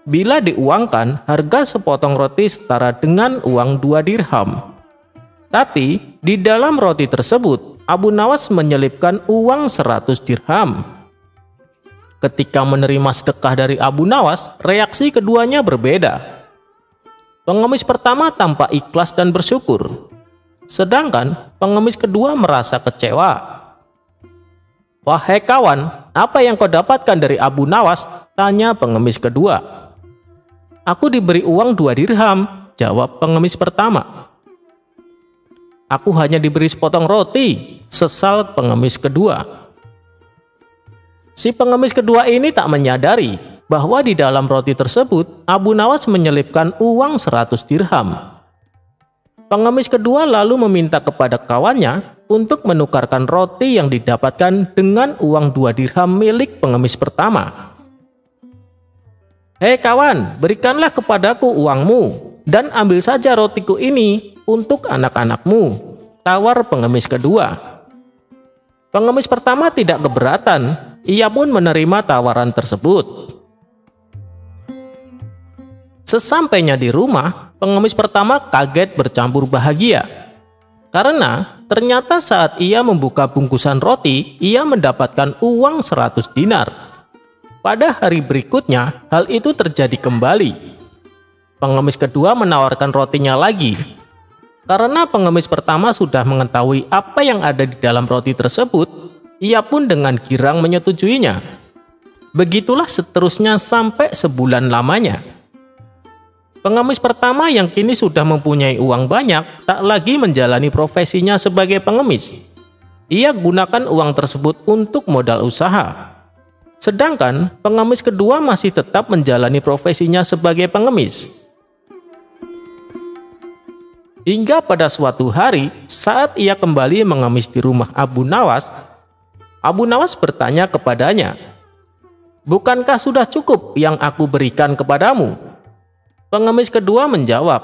Bila diuangkan, harga sepotong roti setara dengan uang 2 dirham. Tapi di dalam roti tersebut, Abu Nawas menyelipkan uang 100 dirham. Ketika menerima sedekah dari Abu Nawas, reaksi keduanya berbeda. Pengemis pertama tampak ikhlas dan bersyukur. Sedangkan pengemis kedua merasa kecewa. "Wahai kawan, apa yang kau dapatkan dari Abu Nawas?" tanya pengemis kedua. "Aku diberi uang 2 dirham, jawab pengemis pertama. "Aku hanya diberi sepotong roti," sesal pengemis kedua. Si pengemis kedua ini tak menyadari bahwa di dalam roti tersebut Abu Nawas menyelipkan uang 100 dirham. Pengemis kedua lalu meminta kepada kawannya untuk menukarkan roti yang didapatkan dengan uang 2 dirham milik pengemis pertama. "Hei kawan, berikanlah kepadaku uangmu dan ambil saja rotiku ini untuk anak-anakmu," tawar pengemis kedua. Pengemis pertama tidak keberatan, ia pun menerima tawaran tersebut. Sesampainya di rumah, pengemis pertama kaget bercampur bahagia. Karena ternyata saat ia membuka bungkusan roti, ia mendapatkan uang 100 dinar. Pada hari berikutnya, hal itu terjadi kembali. Pengemis kedua menawarkan rotinya lagi. Karena pengemis pertama sudah mengetahui apa yang ada di dalam roti tersebut, ia pun dengan girang menyetujuinya. Begitulah seterusnya sampai sebulan lamanya. Pengemis pertama yang kini sudah mempunyai uang banyak tak lagi menjalani profesinya sebagai pengemis. Ia gunakan uang tersebut untuk modal usaha. Sedangkan pengemis kedua masih tetap menjalani profesinya sebagai pengemis. Hingga pada suatu hari saat ia kembali mengemis di rumah Abu Nawas, Abu Nawas bertanya kepadanya, "Bukankah sudah cukup yang aku berikan kepadamu?" Pengemis kedua menjawab,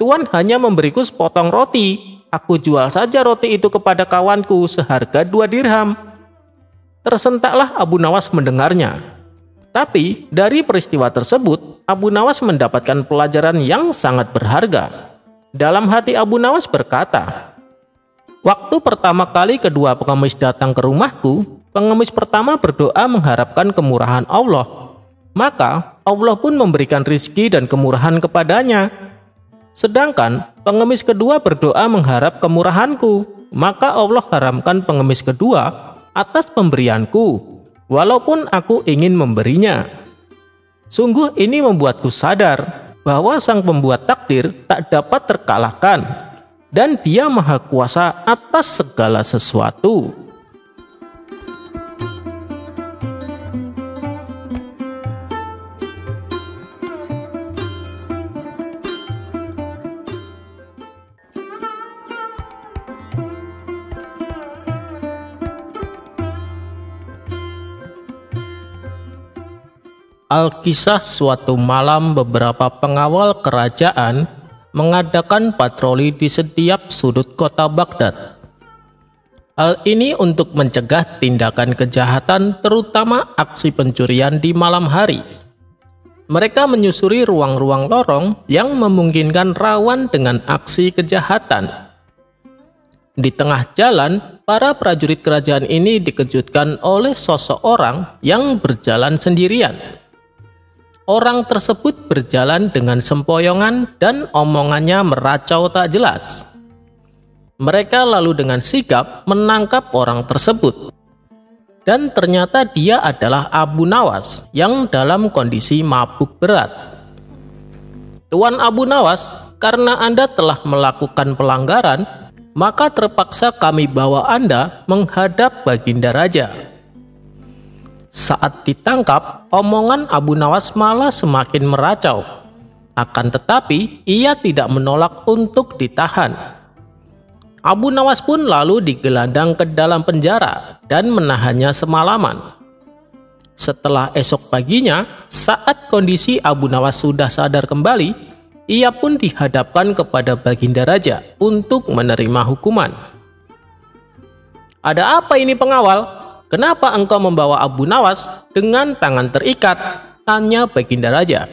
"Tuan hanya memberiku sepotong roti. Aku jual saja roti itu kepada kawanku seharga 2 dirham." Tersentaklah Abu Nawas mendengarnya. Tapi dari peristiwa tersebut, Abu Nawas mendapatkan pelajaran yang sangat berharga. Dalam hati Abu Nawas berkata, "Waktu pertama kali kedua pengemis datang ke rumahku, pengemis pertama berdoa mengharapkan kemurahan Allah. Maka Allah pun memberikan rizki dan kemurahan kepadanya. Sedangkan pengemis kedua berdoa mengharap kemurahanku, maka Allah haramkan pengemis kedua atas pemberianku, walaupun aku ingin memberinya. Sungguh ini membuatku sadar bahwa Sang Pembuat takdir tak dapat terkalahkan, dan Dia Maha Kuasa atas segala sesuatu." Alkisah suatu malam beberapa pengawal kerajaan mengadakan patroli di setiap sudut kota Baghdad. Hal ini untuk mencegah tindakan kejahatan, terutama aksi pencurian di malam hari. Mereka menyusuri ruang-ruang lorong yang memungkinkan rawan dengan aksi kejahatan. Di tengah jalan, para prajurit kerajaan ini dikejutkan oleh sosok orang yang berjalan sendirian. Orang tersebut berjalan dengan sempoyongan dan omongannya meracau tak jelas. Mereka lalu dengan sigap menangkap orang tersebut. Dan ternyata dia adalah Abu Nawas yang dalam kondisi mabuk berat. Tuan Abu Nawas, karena Anda telah melakukan pelanggaran, maka terpaksa kami bawa Anda menghadap Baginda Raja. Saat ditangkap, omongan Abu Nawas malah semakin meracau. Akan tetapi, ia tidak menolak untuk ditahan. Abu Nawas pun lalu digelandang ke dalam penjara dan menahannya semalaman. Setelah esok paginya, saat kondisi Abu Nawas sudah sadar kembali, ia pun dihadapkan kepada Baginda Raja untuk menerima hukuman. "Ada apa ini pengawal? Kenapa engkau membawa Abu Nawas dengan tangan terikat?" tanya Baginda Raja.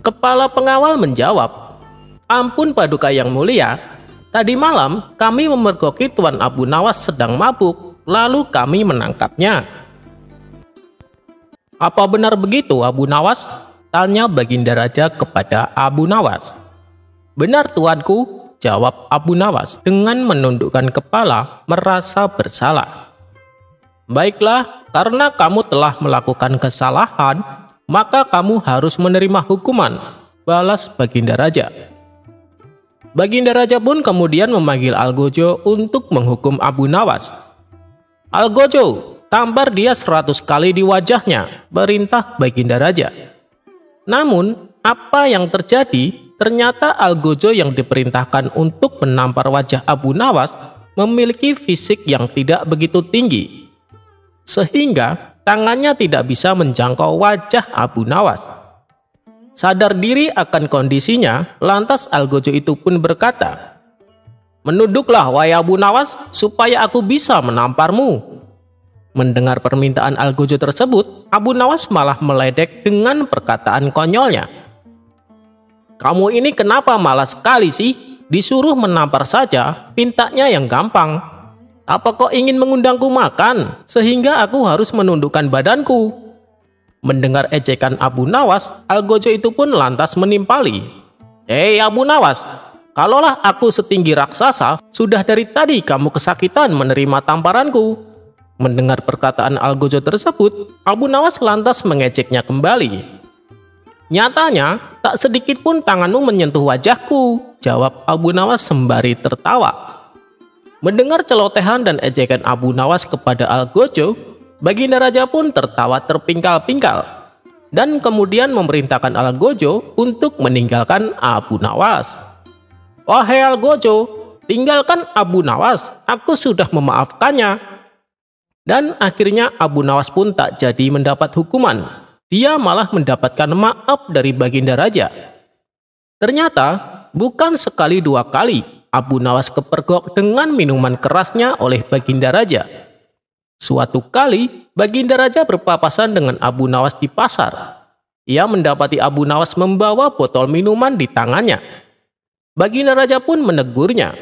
Kepala pengawal menjawab, "Ampun Paduka yang mulia, tadi malam kami memergoki Tuan Abu Nawas sedang mabuk, lalu kami menangkapnya." "Apa benar begitu Abu Nawas?" tanya Baginda Raja kepada Abu Nawas. "Benar tuanku," jawab Abu Nawas dengan menundukkan kepala merasa bersalah. "Baiklah, karena kamu telah melakukan kesalahan, maka kamu harus menerima hukuman," balas Baginda Raja. Baginda Raja pun kemudian memanggil Algojo untuk menghukum Abu Nawas. "Algojo, tampar dia 100 kali di wajahnya," perintah Baginda Raja. Namun, apa yang terjadi? Ternyata Algojo yang diperintahkan untuk menampar wajah Abu Nawas memiliki fisik yang tidak begitu tinggi, sehingga tangannya tidak bisa menjangkau wajah Abu Nawas. Sadar diri akan kondisinya, lantas Algojo itu pun berkata, "Menunduklah wahai Abu Nawas, supaya aku bisa menamparmu." Mendengar permintaan Algojo tersebut, Abu Nawas malah meledek dengan perkataan konyolnya. "Kamu ini kenapa malas sekali sih? Disuruh menampar saja, mintanya yang gampang. Apa kau ingin mengundangku makan, sehingga aku harus menundukkan badanku?" Mendengar ejekan Abu Nawas, Algojo itu pun lantas menimpali. "Hei Abu Nawas, kalaulah aku setinggi raksasa, sudah dari tadi kamu kesakitan menerima tamparanku." Mendengar perkataan Algojo tersebut, Abu Nawas lantas mengejeknya kembali. "Nyatanya, tak sedikit pun tanganmu menyentuh wajahku," jawab Abu Nawas sembari tertawa. Mendengar celotehan dan ejekan Abu Nawas kepada Algojo, Baginda Raja pun tertawa terpingkal-pingkal dan kemudian memerintahkan Algojo untuk meninggalkan Abu Nawas. "Wahai Algojo, tinggalkan Abu Nawas, aku sudah memaafkannya." Dan akhirnya Abu Nawas pun tak jadi mendapat hukuman. Dia malah mendapatkan maaf dari Baginda Raja. Ternyata bukan sekali dua kali Abu Nawas kepergok dengan minuman kerasnya oleh Baginda Raja. Suatu kali, Baginda Raja berpapasan dengan Abu Nawas di pasar. Ia mendapati Abu Nawas membawa botol minuman di tangannya. Baginda Raja pun menegurnya.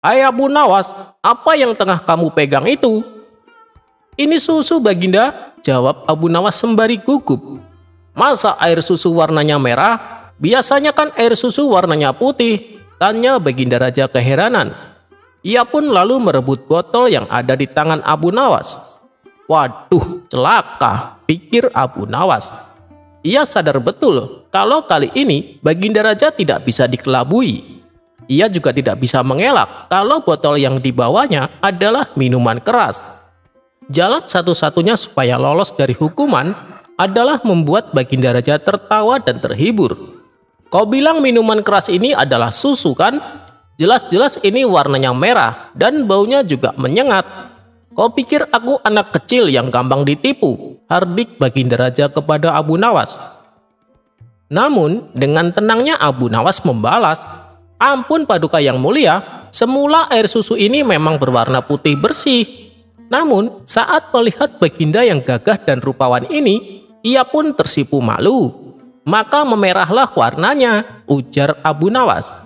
"Hai Abu Nawas, apa yang tengah kamu pegang itu?" "Ini susu Baginda," jawab Abu Nawas sembari gugup. "Masa air susu warnanya merah? Biasanya kan air susu warnanya putih," tanya Baginda Raja keheranan. Ia pun lalu merebut botol yang ada di tangan Abu Nawas. "Waduh, celaka," pikir Abu Nawas. Ia sadar betul kalau kali ini Baginda Raja tidak bisa dikelabui. Ia juga tidak bisa mengelak kalau botol yang dibawanya adalah minuman keras. Jalan satu-satunya supaya lolos dari hukuman adalah membuat Baginda Raja tertawa dan terhibur. "Kau bilang minuman keras ini adalah susu kan? Jelas-jelas ini warnanya merah dan baunya juga menyengat. Kau pikir aku anak kecil yang gampang ditipu?" hardik Baginda Raja kepada Abu Nawas. Namun dengan tenangnya Abu Nawas membalas, "Ampun Paduka yang mulia, semula air susu ini memang berwarna putih bersih. Namun saat melihat Baginda yang gagah dan rupawan ini, ia pun tersipu malu. Maka memerahlah warnanya," ujar Abu Nawas.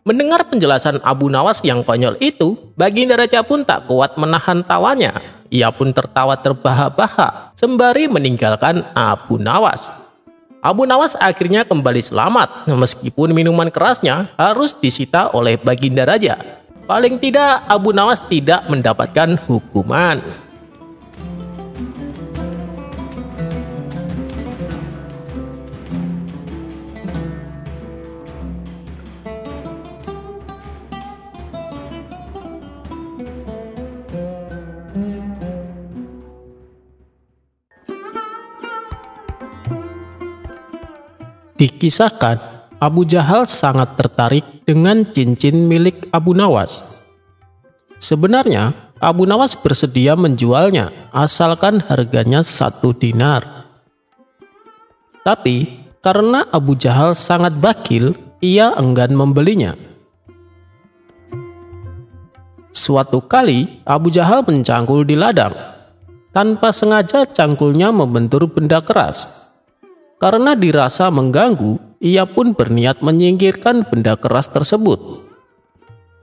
Mendengar penjelasan Abu Nawas yang konyol itu, Baginda Raja pun tak kuat menahan tawanya. Ia pun tertawa terbahak-bahak sembari meninggalkan Abu Nawas. Abu Nawas akhirnya kembali selamat, meskipun minuman kerasnya harus disita oleh Baginda Raja. Paling tidak Abu Nawas tidak mendapatkan hukuman. Dikisahkan, Abu Jahal sangat tertarik dengan cincin milik Abu Nawas. Sebenarnya, Abu Nawas bersedia menjualnya asalkan harganya 1 dinar. Tapi, karena Abu Jahal sangat bakhil, ia enggan membelinya. Suatu kali, Abu Jahal mencangkul di ladang. Tanpa sengaja cangkulnya membentur benda keras. Karena dirasa mengganggu, ia pun berniat menyingkirkan benda keras tersebut.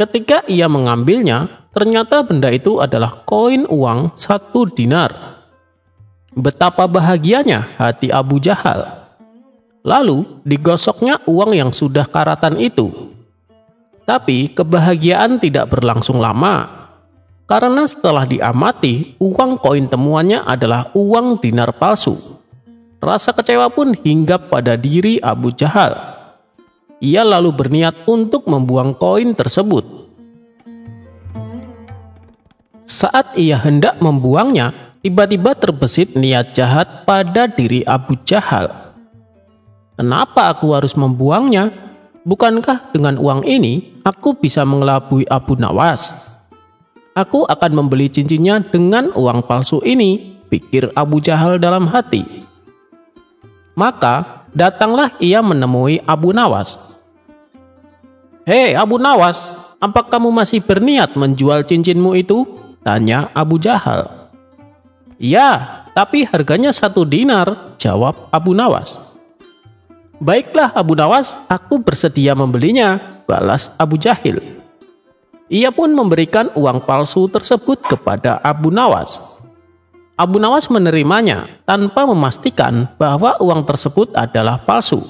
Ketika ia mengambilnya, ternyata benda itu adalah koin uang 1 dinar. Betapa bahagianya hati Abu Jahal. Lalu digosoknya uang yang sudah karatan itu. Tapi kebahagiaan tidak berlangsung lama. Karena setelah diamati, uang koin temuannya adalah uang dinar palsu. Rasa kecewa pun hinggap pada diri Abu Jahal. Ia lalu berniat untuk membuang koin tersebut. Saat ia hendak membuangnya, tiba-tiba terbesit niat jahat pada diri Abu Jahal. Kenapa aku harus membuangnya? Bukankah dengan uang ini aku bisa mengelabui Abu Nawas? Aku akan membeli cincinnya dengan uang palsu ini, pikir Abu Jahal dalam hati. Maka datanglah ia menemui Abu Nawas. "Hei Abu Nawas, apa kamu masih berniat menjual cincinmu itu?" tanya Abu Jahal. "Ya, tapi harganya 1 dinar, jawab Abu Nawas. "Baiklah Abu Nawas, aku bersedia membelinya," balas Abu Jahil. Ia pun memberikan uang palsu tersebut kepada Abu Nawas. Abu Nawas menerimanya tanpa memastikan bahwa uang tersebut adalah palsu.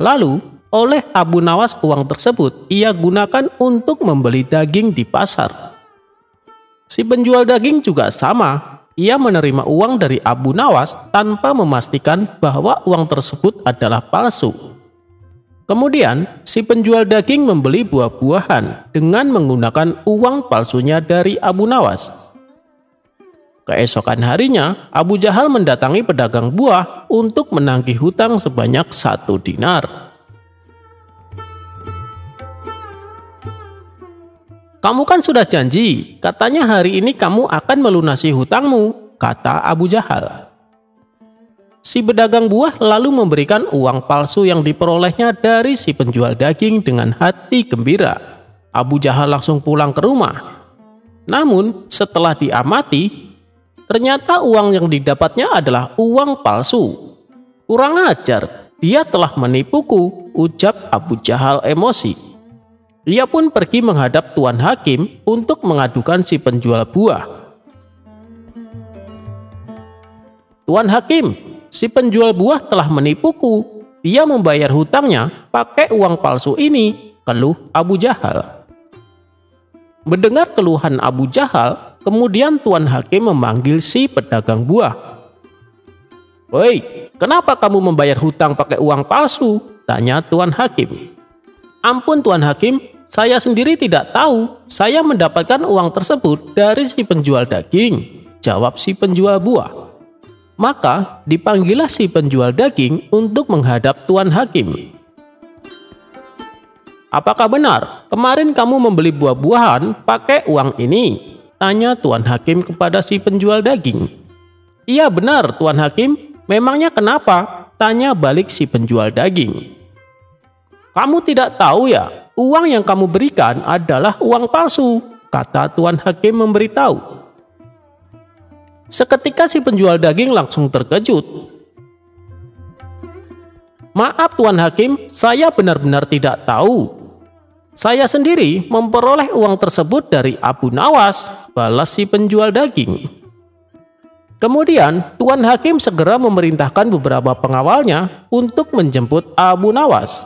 Lalu, oleh Abu Nawas uang tersebut ia gunakan untuk membeli daging di pasar. Si penjual daging juga sama. Ia menerima uang dari Abu Nawas tanpa memastikan bahwa uang tersebut adalah palsu. Kemudian, si penjual daging membeli buah-buahan dengan menggunakan uang palsunya dari Abu Nawas. Keesokan harinya, Abu Jahal mendatangi pedagang buah untuk menagih hutang sebanyak 1 dinar. "Kamu kan sudah janji, katanya hari ini kamu akan melunasi hutangmu," kata Abu Jahal. Si pedagang buah lalu memberikan uang palsu yang diperolehnya dari si penjual daging dengan hati gembira. Abu Jahal langsung pulang ke rumah. Namun, setelah diamati, ternyata uang yang didapatnya adalah uang palsu. "Kurang ajar, dia telah menipuku," ucap Abu Jahal emosi. Ia pun pergi menghadap Tuan Hakim untuk mengadukan si penjual buah. "Tuan Hakim, si penjual buah telah menipuku. Dia membayar hutangnya pakai uang palsu ini," keluh Abu Jahal. Mendengar keluhan Abu Jahal, kemudian Tuan Hakim memanggil si pedagang buah. "Woi, kenapa kamu membayar hutang pakai uang palsu?" tanya Tuan Hakim. "Ampun Tuan Hakim, saya sendiri tidak tahu. Saya mendapatkan uang tersebut dari si penjual daging," jawab si penjual buah. Maka dipanggillah si penjual daging untuk menghadap Tuan Hakim. "Apakah benar kemarin kamu membeli buah-buahan pakai uang ini?" tanya Tuan Hakim kepada si penjual daging. "Iya benar Tuan Hakim, memangnya kenapa?" tanya balik si penjual daging. "Kamu tidak tahu ya, uang yang kamu berikan adalah uang palsu," kata Tuan Hakim memberitahu. Seketika si penjual daging langsung terkejut. "Maaf Tuan Hakim, saya benar-benar tidak tahu." Saya sendiri memperoleh uang tersebut dari Abu Nawas, balas si penjual daging. Kemudian Tuan Hakim segera memerintahkan beberapa pengawalnya untuk menjemput Abu Nawas.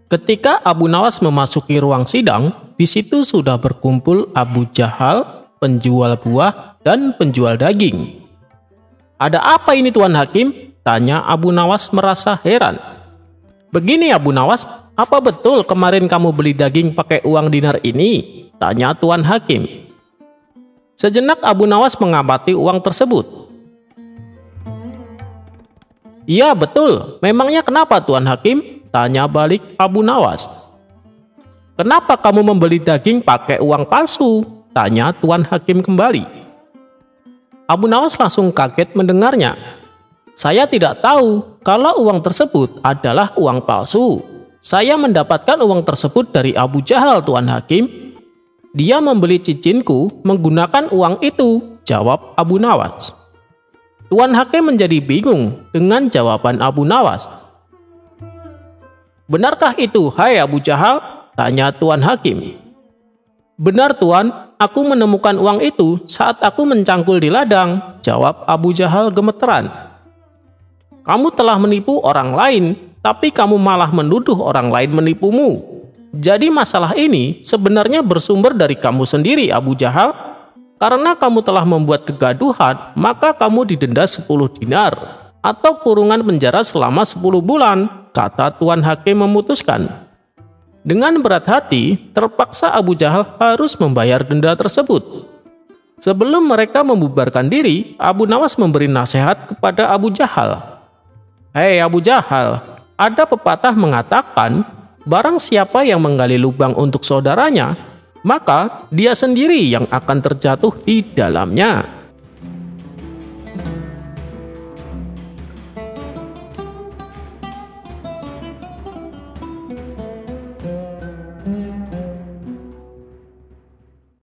Ketika Abu Nawas memasuki ruang sidang, di situ sudah berkumpul Abu Jahal, penjual buah, dan penjual daging. "Ada apa ini Tuan Hakim?" tanya Abu Nawas merasa heran. "Begini Abu Nawas, apa betul kemarin kamu beli daging pakai uang dinar ini?" tanya Tuan Hakim. Sejenak Abu Nawas mengamati uang tersebut. "Iya betul, memangnya kenapa Tuan Hakim?" tanya balik Abu Nawas. "Kenapa kamu membeli daging pakai uang palsu?" tanya Tuan Hakim kembali. Abu Nawas langsung kaget mendengarnya. "Saya tidak tahu kalau uang tersebut adalah uang palsu. Saya mendapatkan uang tersebut dari Abu Jahal, Tuan Hakim. Dia membeli cincinku menggunakan uang itu," jawab Abu Nawas. Tuan Hakim menjadi bingung dengan jawaban Abu Nawas. "Benarkah itu, hai Abu Jahal?" tanya Tuan Hakim. "Benar Tuan, aku menemukan uang itu saat aku mencangkul di ladang," jawab Abu Jahal gemeteran. "Kamu telah menipu orang lain, tapi kamu malah menuduh orang lain menipumu. Jadi masalah ini sebenarnya bersumber dari kamu sendiri Abu Jahal. Karena kamu telah membuat kegaduhan, maka kamu didenda 10 dinar atau kurungan penjara selama 10 bulan, kata Tuan Hakim memutuskan. Dengan berat hati, terpaksa Abu Jahal harus membayar denda tersebut. Sebelum mereka membubarkan diri, Abu Nawas memberi nasihat kepada Abu Jahal. "Hei Abu Jahal, ada pepatah mengatakan, barang siapa yang menggali lubang untuk saudaranya, maka dia sendiri yang akan terjatuh di dalamnya."